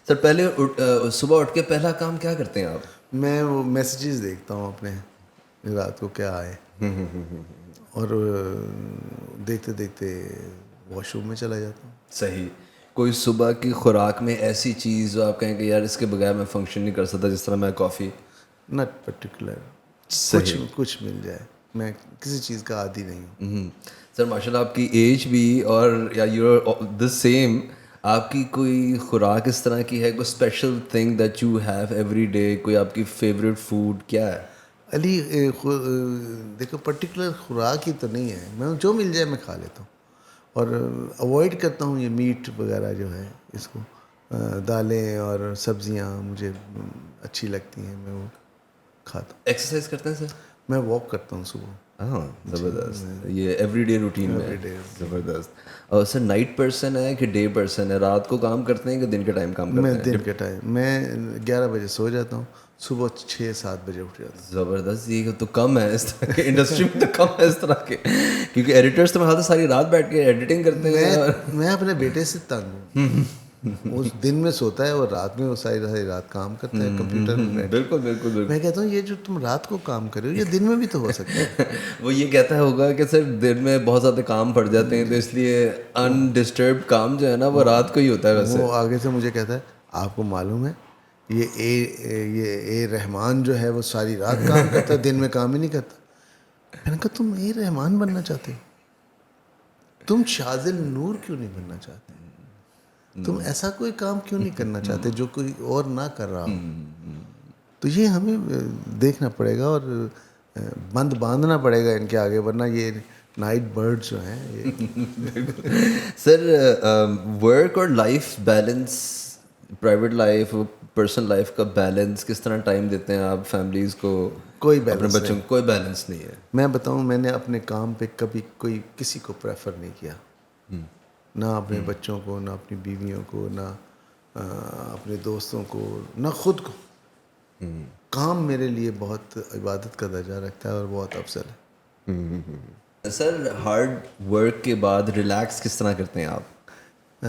سر پہلے صبح اٹھ کے پہلا کام کیا کرتے ہیں آپ؟ میں وہ میسیجز دیکھتا ہوں اپنے, رات کو کیا آئے, اور دیکھتے دیکھتے واش روم میں چلا جاتا ہوں. صحیح. کوئی صبح کی خوراک میں ایسی چیز جو آپ کہیں کہ یار اس کے بغیر میں فنکشن نہیں کر سکتا, جس طرح میں کافی؟ نٹ پرٹیکولر, صحیح. کچھ مل جائے, میں کسی چیز کا عادی نہیں ہوں. سر ماشاء اللہ آپ کی ایج بھی اور یا یو آر دا سیم, آپ کی کوئی خوراک اس طرح کی ہے, کوئی special thing that you have every day, کوئی آپ کی فیوریٹ فوڈ کیا ہے؟ علی دیکھو پرٹیکولر خوراک ہی تو نہیں ہے, میں جو مل جائے میں کھا لیتا ہوں, اور اوائڈ کرتا ہوں یہ میٹ وغیرہ جو ہے, اس کو دالیں اور سبزیاں مجھے اچھی لگتی ہیں, میں وہ کھاتا ہوں. ایکسرسائز کرتے ہیں سر؟ میں واک کرتا ہوں صبح. ہاں زبردست, یہ ایوری ڈے روٹین میں Every day. زبردست. اور سر نائٹ پرسن ہے کہ ڈے پرسن ہے, رات کو کام کرتے ہیں کہ دن کے ٹائم کام میں کرتے ہیں؟ دن کے ٹائم, میں 11 بجے سو جاتا ہوں, صبح 6-7 بجے اٹھ جاتا ہوں. زبردست. یہ تو کم ہے اس طرح کے انڈسٹری میں, تو کم ہے اس طرح کے, کیونکہ ایڈیٹرس تو میں ساری رات بیٹھ کے ایڈیٹنگ کرتے ہیں. میں اپنے بیٹے سے تنگ ہوں, اس دن میں سوتا ہے اور رات میں وہ ساری رات کام کرتا ہے کمپیوٹر میں. بالکل بالکل بالکل. میں کہتا ہوں یہ جو تم رات کو کام کر رہے ہو یہ دن میں بھی تو ہو سکتا ہے. وہ یہ کہتا ہوگا کہ سر دن میں بہت زیادہ کام پڑ جاتے ہیں, تو اس لیے انڈسٹربڈ کام جو ہے نا وہ رات کو ہی ہوتا ہے. ویسے وہ آگے سے مجھے کہتا ہے آپ کو معلوم ہے یہ اے رحمان جو ہے وہ ساری رات کام کرتا ہے, دن میں کام ہی نہیں کرتا. میں نے کہا تم اے رحمان بننا چاہتے ہو, تم شاذل نور کیوں نہیں بننا چاہتے, تم ایسا کوئی کام کیوں نہیں کرنا چاہتے جو کوئی اور نہ کر رہا ہو. تو یہ ہمیں دیکھنا پڑے گا اور بند باندھنا پڑے گا ان کے آگے, ورنہ یہ نائٹ برڈ جو ہیں یہ. سر ورک اور life balance, private life personal life کا بیلنس کس طرح ٹائم دیتے ہیں آپ فیملیز کو؟ کوئی اپنے بیلنس بچوں کو کوئی بیلنس نہیں ہے. میں بتاؤں, میں نے اپنے کام پہ کبھی کسی کو پریفر نہیں کیا, نہ اپنے بچوں کو, نہ اپنی بیویوں کو, نہ اپنے دوستوں کو, نہ خود کو. کام میرے لیے بہت عبادت کا درجہ رکھتا ہے اور بہت افضل ہے. سر ہارڈ ورک کے بعد ریلیکس کس طرح کرتے ہیں آپ؟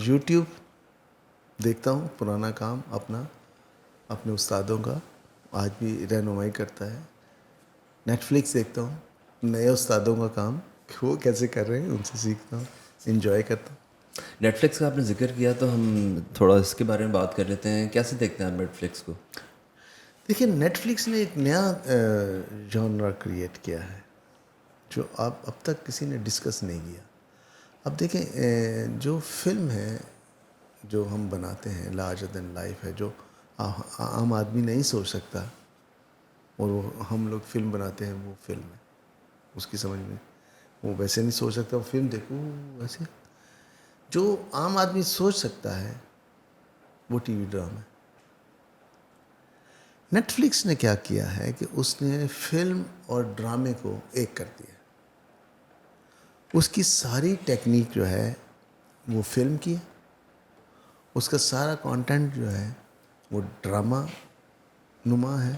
یوٹیوب دیکھتا ہوں, پرانا کام اپنے استادوں کا آج بھی رہنمائی کرتا ہے. نیٹ فلکس دیکھتا ہوں, نئے استادوں کا کام وہ کیسے کر رہے ہیں ان سے سیکھتا ہوں, انجوائے کرتا ہوں. نیٹ فلکس کا آپ نے ذکر کیا تو ہم تھوڑا اس کے بارے میں بات کر لیتے ہیں. کیسے دیکھتے ہیں آپ نیٹ فلکس کو؟ دیکھیے نیٹ فلکس نے ایک نیا جانرا کریٹ کیا ہے جو اب تک کسی نے ڈسکس نہیں کیا. اب دیکھیں جو فلم ہے جو ہم بناتے ہیں لارجر دین لائف ہے, جو عام آدمی نہیں سوچ سکتا, اور وہ ہم لوگ فلم بناتے ہیں, وہ فلم ہے اس کی سمجھ میں, وہ ویسے نہیں سوچ سکتا, وہ فلم دیکھو ویسے. جو عام آدمی سوچ سکتا ہے وہ ٹی وی ڈرامہ ہے. نیٹ فلکس نے کیا کیا ہے کہ اس نے فلم اور ڈرامے کو ایک کر دیا. اس کی ساری ٹیکنیک جو ہے وہ فلم کی ہے, اس کا سارا کانٹینٹ جو ہے وہ ڈرامہ نما ہے,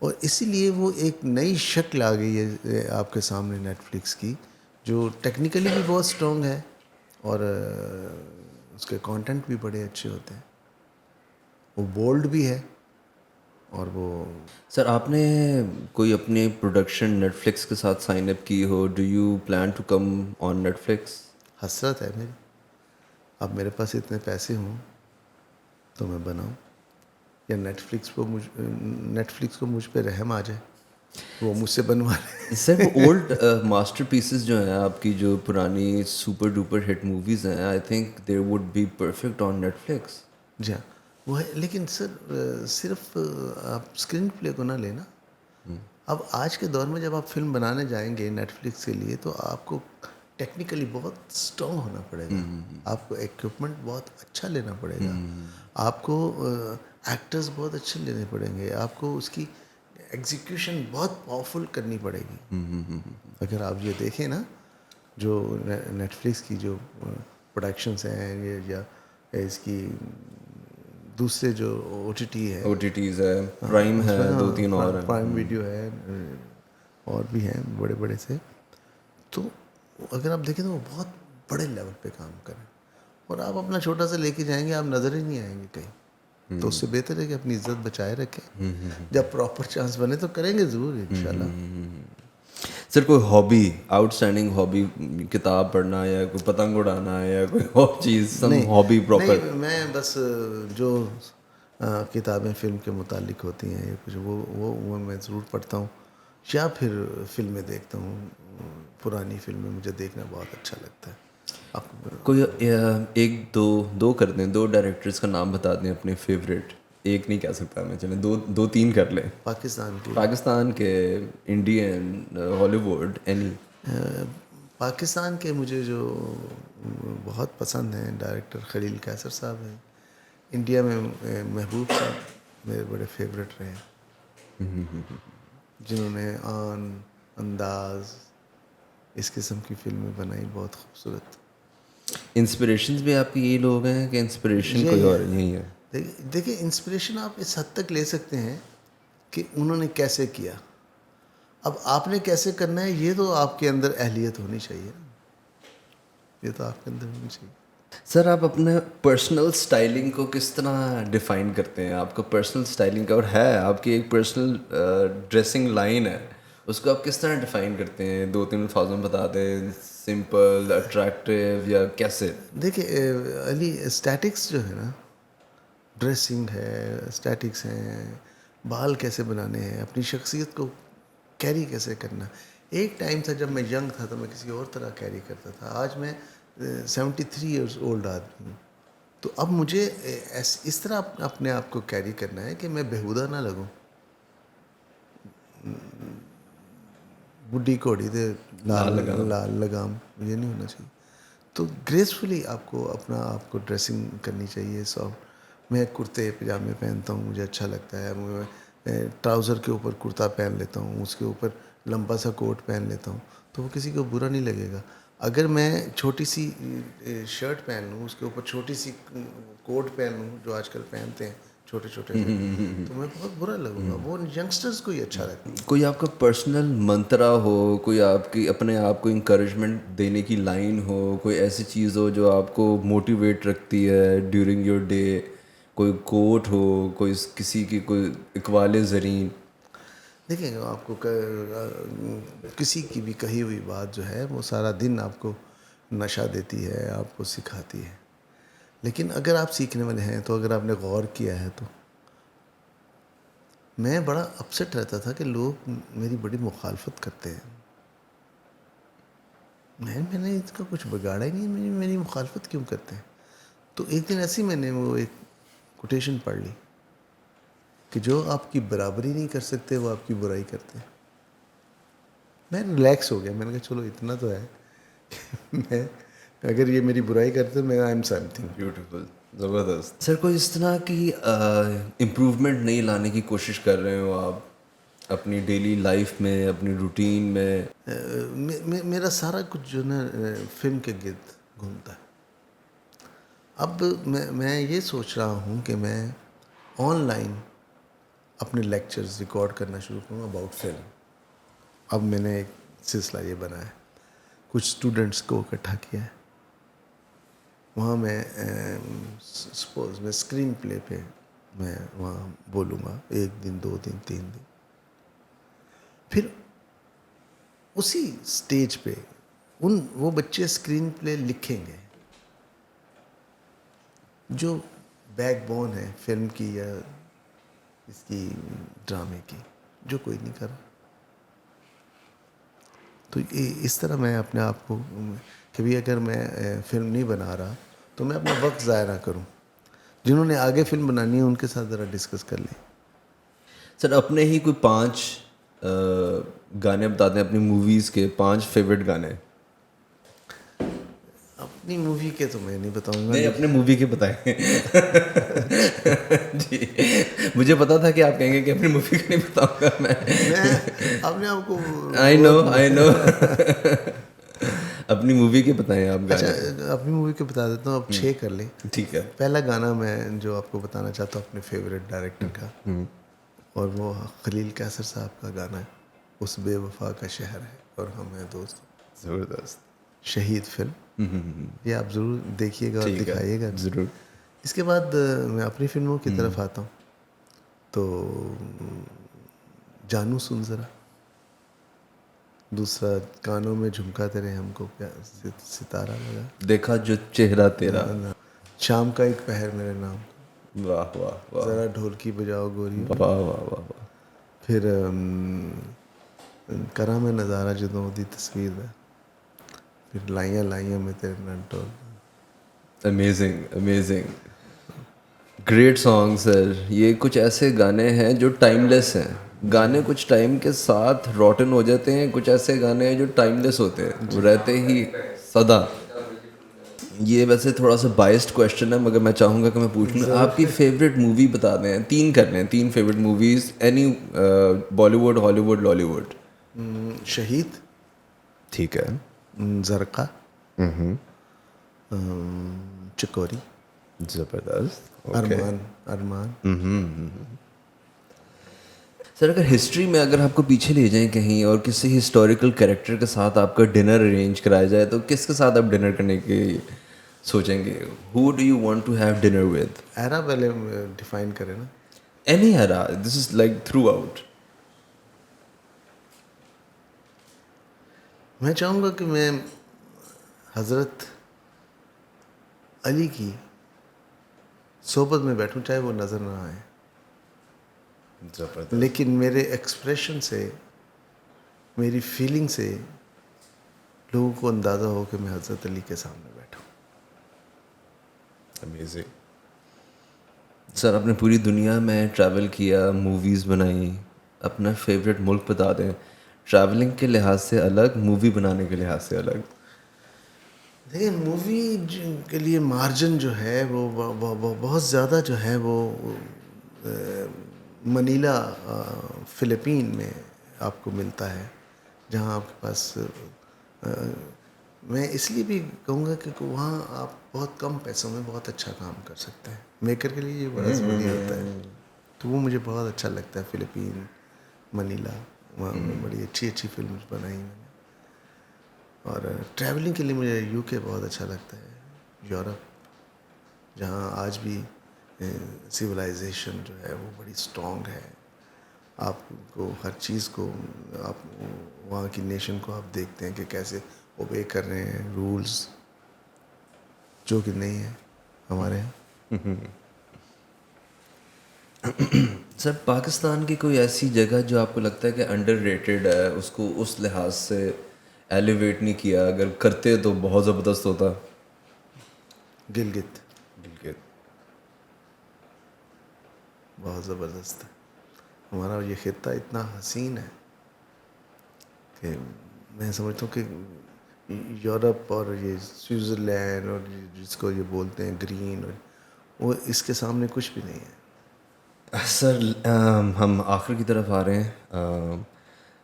اور اسی لیے وہ ایک نئی شکل آ گئی ہے آپ کے سامنے نیٹ فلکس کی, جو ٹیکنیکلی بھی بہت اسٹرانگ ہے اور اس کے کانٹینٹ بھی بڑے اچھے ہوتے ہیں, وہ بولڈ بھی ہے. اور وہ سر آپ نے کوئی اپنے پروڈکشن نیٹ فلکس کے ساتھ سائن اپ کی ہو؟ Do you plan to come on Netflix? حسرت ہے میری, اب میرے پاس اتنے پیسے ہوں تو میں بناؤں, یا نیٹ فلکس کو مجھ پہ رحم آ جائے, وہ مجھ سے بنوا لے. سر وہ اولڈ ماسٹر پیسز جو ہیں آپ کی, جو پرانی سپر ڈوپر ہٹ موویز ہیں, I think they would be perfect on Netflix. جی ہاں وہ ہے, لیکن سر صرف آپ اسکرین پلے کو نہ لینا. اب آج کے دور میں جب آپ فلم بنانے جائیں گے نیٹ فلکس کے لیے تو آپ کو ٹیکنیکلی بہت اسٹرانگ ہونا پڑے گا, آپ کو ایکوپمنٹ بہت اچھا لینا پڑے گا, آپ کو ایکٹرز بہت اچھے لینے پڑیں گے, آپ کو اس کی ایگزیکیوشن بہت پاورفل کرنی پڑے گی. اگر آپ یہ دیکھیں نا, جو نیٹ فلکس کی جو پروڈکشنس ہیں یا اس کی دوسرے جو او ٹی ٹی ہے, او ٹی ٹیز ہے, پرائم ہے, 2-3 اور ہیں, پرائم ویڈیو ہے, اور بھی ہیں بڑے بڑے سے, تو اگر آپ دیکھیں تو وہ بہت بڑے لیول پہ کام کریں, اور آپ اپنا چھوٹا سا لے کے جائیں گے, آپ نظر ہی نہیں آئیں گے کہیں. تو اس سے بہتر ہے کہ اپنی عزت بچائے رکھیں. جب پراپر چانس بنے تو کریں گے ضرور انشاءاللہ. سر کوئی ہابی, آؤٹ اسٹینڈنگ ہابی, کتاب پڑھنا یا کوئی پتنگ اڑانا یا کوئی اور چیز, سم ہابی پراپر؟ نہیں, میں بس جو کتابیں فلم کے متعلق ہوتی ہیں یا کچھ وہ میں ضرور پڑھتا ہوں, یا پھر فلمیں دیکھتا ہوں. پرانی فلمیں مجھے دیکھنا بہت اچھا لگتا ہے. کوئی ایک دو کر دیں, 2 ڈائریکٹرز کا نام بتا دیں اپنے فیوریٹ. ایک نہیں کہہ سکتا میں, چلیں 2-3 کر لیں. پاکستان کے, انڈین, ہالی ووڈ, اینی. پاکستان کے مجھے جو بہت پسند ہیں ڈائریکٹر خلیل قیصر صاحب ہیں. انڈیا میں محبوب صاحب میرے بڑے فیوریٹ رہے ہیں, جنہوں نے انداز اس قسم کی فلمیں بنائی, بہت خوبصورت. انسپریشنز بھی آپ کی یہی لوگ ہیں کہ انسپریشن کوئی اور نہیں ہے؟ دیکھیں انسپریشن آپ اس حد تک لے سکتے ہیں کہ انہوں نے کیسے کیا. اب آپ نے کیسے کرنا ہے یہ تو آپ کے اندر اہلیت ہونی چاہیے, یہ تو آپ کے اندر ہونی چاہیے. سر آپ اپنے پرسنل اسٹائلنگ کو کس طرح ڈیفائن کرتے ہیں؟ آپ کا پرسنل اسٹائلنگ اور ہے, آپ کی ایک پرسنل ڈریسنگ لائن ہے, اس کو آپ کس طرح ڈیفائن کرتے ہیں؟ 2-3 الفاظ میں بتا دیں, سمپل, اٹریکٹیو, یا کیسے؟ دیکھیے علی, اسٹیٹکس جو ہے نا, ڈریسنگ ہے, اسٹیٹکس ہیں, بال کیسے بنانے ہیں, اپنی شخصیت کو کیری کیسے کرنا. ایک ٹائم تھا جب میں ینگ تھا تو میں کسی اور طرح کیری کرتا تھا. آج میں 73 ایئرز اولڈ آدمی ہوں, تو اب مجھے اس طرح اپنے آپ کو کیری کرنا ہے کہ میں بےہودہ نہ لگوں. بڈھی کوڑی دے لال لگام, یہ نہیں ہونا چاہیے. تو گریسفلی آپ کو اپنا آپ کو ڈریسنگ کرنی چاہیے. میں کرتے پجامے پہنتا ہوں, مجھے اچھا لگتا ہے. میں ٹراؤزر کے اوپر کرتا پہن لیتا ہوں, اس کے اوپر لمبا سا کوٹ پہن لیتا ہوں, تو وہ کسی کو برا نہیں لگے گا. اگر میں چھوٹی سی شرٹ پہن لوں, اس کے اوپر چھوٹی سی کوٹ پہن لوں, جو آج کل پہنتے ہیں چھوٹے چھوٹے سے, تو میں بہت برا لگوں گا. وہ ینگسٹرز کو ہی اچھا لگتا ہے. کوئی آپ کا پرسنل منترا ہو, کوئی آپ کی اپنے آپ کو انکریجمنٹ دینے کی لائن ہو, کوئی ایسی چیز ہو جو آپ کو موٹیویٹ رکھتی ہے ڈیورنگ یور ڈے, کوئی کوٹ ہو, کوئی کسی کی کوئی اقوال زرین؟ دیکھیں آپ کو کسی کی بھی کہی ہوئی بات جو ہے وہ سارا دن آپ کو نشہ دیتی ہے, آپ کو سکھاتی ہے. لیکن اگر آپ سیکھنے والے ہیں تو اگر آپ نے غور کیا ہے تو میں بڑا اپسیٹ رہتا تھا کہ لوگ میری بڑی مخالفت کرتے ہیں. میں نے اس کا کچھ بگاڑا ہی نہیں, میری مخالفت کیوں کرتے ہیں. تو ایک دن ایسی میں نے وہ ایک کوٹیشن پڑھ لی کہ جو آپ کی برابری نہیں کر سکتے وہ آپ کی برائی کرتے ہیں. میں ریلیکس ہو گیا, میں نے کہا چلو اتنا تو ہے میں اگر یہ میری برائی کرتے میں I am some thing. Beautiful, زبردست. سر کوئی اس طرح کی امپروومنٹ نہیں لانے کی کوشش کر رہے ہو آپ اپنی ڈیلی لائف میں, اپنی روٹین میں؟ میرا سارا کچھ جو نا فلم کے گرد گھومتا ہے. اب میں یہ سوچ رہا ہوں کہ میں آن لائن اپنے لیکچرز ریکارڈ کرنا شروع کروں اباؤٹ فلم. اب میں نے ایک سلسلہ یہ بنایا ہے, کچھ اسٹوڈنٹس کو اکٹھا کیا ہے, وہاں میں سپوز میں اسکرین پلے پہ میں وہاں بولوں گا 1 دن 2 دن 3 دن, پھر اسی اسٹیج پہ وہ بچے اسکرین پلے لکھیں گے جو بیک بون ہے فلم کی یا اس کی ڈرامے کی, جو کوئی نہیں کر رہا. تو اس طرح میں اپنے آپ کو کہ بھی اگر میں فلم نہیں بنا رہا تو میں اپنا وقت ضائع نہ کروں. جنہوں نے آگے فلم بنانی ہے ان کے ساتھ ذرا ڈسکس کر لیں. سر اپنے ہی کوئی 5 گانے بتا دیں, اپنی موویز کے 5 فیوریٹ گانے. اپنی مووی کے تو میں نہیں بتاؤں گا. نہیں, اپنے مووی کے بتائیں. جی, مجھے پتا تھا کہ آپ کہیں گے کہ اپنی مووی کا نہیں بتاؤں گا. میں اپنے آپ کو آئی نو اپنی مووی کے بتائیں آپ گانے. اچھا, اپنی مووی کے بتا دیتا ہوں. اب 6 کر لیں. ٹھیک ہے. پہلا گانا میں جو آپ کو بتانا چاہتا ہوں اپنے فیوریٹ ڈائریکٹر کا, اور وہ خلیل قیصر صاحب کا گانا ہے, اس بے وفا کا شہر ہے اور ہم ہیں دوست. زبردست. شہید فلم, یہ آپ ضرور دیکھیے گا اور دکھائیے گا ضرور. اس کے بعد میں اپنی فلموں کی طرف آتا ہوں تو جانو سن ذرا, دوسرا کانوں میں جھمکا تیرے ہم کو ستارہ لگا, دیکھا جو چہرہ تیرا, شام کا ایک پہر میرے نام, واہ واہ واہ, ذرا ڈھولکی بجاؤ گوری, واہ واہ واہ واہ. پھر کراں میں نظارہ جدوں دی تصویر دا, پھر لائیاں لائیاں میں تیرے نال ٹول. Amazing amazing, great song sir. یہ کچھ ایسے گانے ہیں جو ٹائم لیس ہیں. گانے کچھ ٹائم کے ساتھ روٹن ہو جاتے ہیں, کچھ ایسے گانے ہیں جو ٹائم لیس ہوتے ہیں, وہ رہتے ہی سدا. یہ ویسے تھوڑا سا بائسڈ کویشچن ہے مگر میں چاہوں گا کہ میں پوچھ لوں, آپ کی فیوریٹ مووی بتا دیں. 3 کر لیں, 3 favourite movies, any Bollywood, Hollywood, Lollywood. شہید, ٹھیک ہے, زرقا, چکوری, زبردست. ارمان. سر اگر ہسٹری میں اگر آپ کو پیچھے لے جائیں کہیں اور کسی ہسٹوریکل کریکٹر کے ساتھ آپ کا ڈنر ارینج کرایا جائے تو کس کے ساتھ آپ ڈنر کرنے کی سوچیں گے؟ Who do you want to have dinner with? Era پہلے ڈیفائن کرے نا. Any era, this is like throughout. میں چاہوں گا کہ میں حضرت علی کی صحبت میں بیٹھوں, چاہے وہ نظر نہ آئے, لیکن میرے ایکسپریشن سے, میری فیلنگ سے لوگوں کو اندازہ ہو کہ میں حضرت علی کے سامنے بیٹھا ہوں. امیزنگ. سر آپ نے پوری دنیا میں ٹریول کیا, موویز بنائی, اپنا فیوریٹ ملک بتا دیں, ٹریولنگ کے لحاظ سے الگ, مووی بنانے کے لحاظ سے الگ. دیکھیں, مووی کے لیے مارجن جو ہے وہ بہت زیادہ جو ہے وہ منیلا فلپین میں آپ کو ملتا ہے, جہاں آپ کے پاس, میں اس لیے بھی کہوں گا کہ وہاں آپ بہت کم پیسوں میں بہت اچھا کام کر سکتے ہیں. میکر کے لیے یہ بڑا ضروری ہوتا ہے, تو وہ مجھے بہت اچھا لگتا ہے. فلپین, منیلا, وہاں بڑی اچھی اچھی فلمز بنائی میں نے. اور ٹریولنگ کے لیے مجھے یو کے بہت اچھا لگتا ہے, یورپ, جہاں آج بھی سویلائزیشن جو ہے وہ بڑی اسٹرانگ ہے. آپ کو ہر چیز کو, آپ وہاں کی نیشن کو آپ دیکھتے ہیں کہ کیسے اوبے کر رہے ہیں رولز, جو کہ نہیں ہے ہمارے یہاں. سر پاکستان کی کوئی ایسی جگہ جو آپ کو لگتا ہے کہ انڈر ریٹڈ ہے, اس کو اس لحاظ سے ایلیویٹ نہیں کیا, اگر کرتے تو بہت زبردست ہوتا؟ گلگت گلگت بہت زبردست ہے. ہمارا یہ خطہ اتنا حسین ہے کہ میں سمجھتا ہوں کہ یورپ اور یہ سوئٹزرلینڈ اور جس کو یہ بولتے ہیں گرین, اور وہ اس کے سامنے کچھ بھی نہیں ہے. سر ہم آخر کی طرف آ رہے ہیں.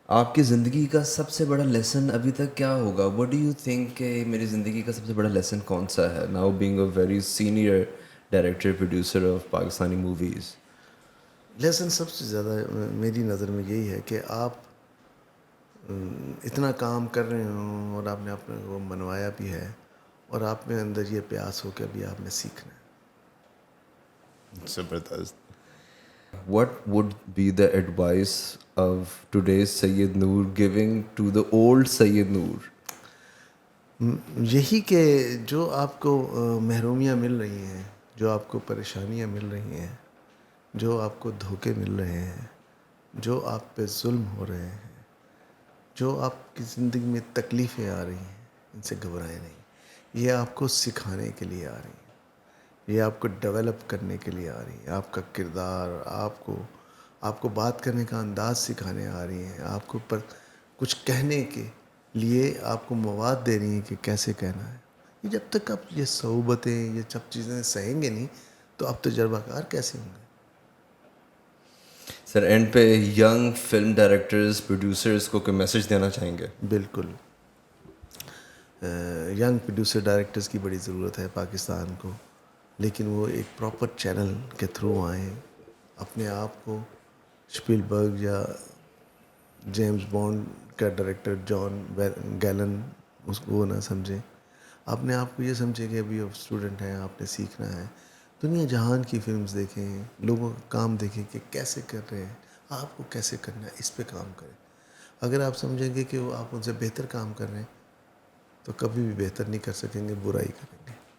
آپ کی زندگی کا سب سے بڑا لیسن ابھی تک کیا ہوگا؟ وٹ ڈو یو تھنک کہ میری زندگی کا سب سے بڑا لیسن کون سا ہے, now being a very senior director producer of Pakistani movies? Lesson سب سے زیادہ میری نظر میں یہی ہے کہ آپ اتنا کام کر رہے ہوں اور آپ نے اپنے کو منوایا بھی ہے اور آپ میں اندر یہ پیاس ہو کہ ابھی آپ نے سیکھنا ہے. زبردست. What would be the advice of today's Sayyid Noor giving to the old Sayyid Noor? یہی کہ جو آپ کو محرومیاں مل رہی ہیں, جو آپ کو پریشانیاں مل رہی ہیں, جو آپ کو دھوکے مل رہے ہیں, جو آپ پہ ظلم ہو رہے ہیں, جو آپ کی زندگی میں تکلیفیں آ رہی ہیں, ان سے گھبرائیں نہیں. یہ آپ کو سکھانے کے لیے آ رہی ہیں, یہ آپ کو ڈیولپ کرنے کے لیے آ رہی ہیں. آپ کا کردار, آپ کو بات کرنے کا انداز سکھانے آ رہی ہیں, آپ کو پر کچھ کہنے کے لیے آپ کو مواد دے رہی ہیں کہ کیسے کہنا ہے. یہ جب تک آپ یہ صحبتیں, یہ سب چیزیں سہیں گے نہیں تو آپ تجربہ کار کیسے ہوں گے؟ سر اینڈ پہ ینگ فلم ڈائریکٹرز, پروڈیوسرز کو کوئی میسج دینا چاہیں گے؟ بالکل, ینگ پروڈیوسر ڈائریکٹرز کی بڑی ضرورت ہے پاکستان کو, لیکن وہ ایک پراپر چینل کے تھرو آئیں. اپنے آپ کو شپیلبرگ یا جیمز بانڈ کا ڈائریکٹر جان گیلن اس کو نہ سمجھیں. اپنے آپ کو یہ سمجھیں کہ ابھی آپ اسٹوڈنٹ ہیں, آپ نے سیکھنا ہے. دنیا جہان کی فلمز دیکھیں, لوگوں کا کام دیکھیں کہ کیسے کر رہے ہیں, آپ کو کیسے کرنا ہے, اس پہ کام کریں. اگر آپ سمجھیں گے کہ وہ آپ ان سے بہتر کام کر رہے ہیں تو کبھی بھی بہتر نہیں کر سکیں گے, برائی کریں گے.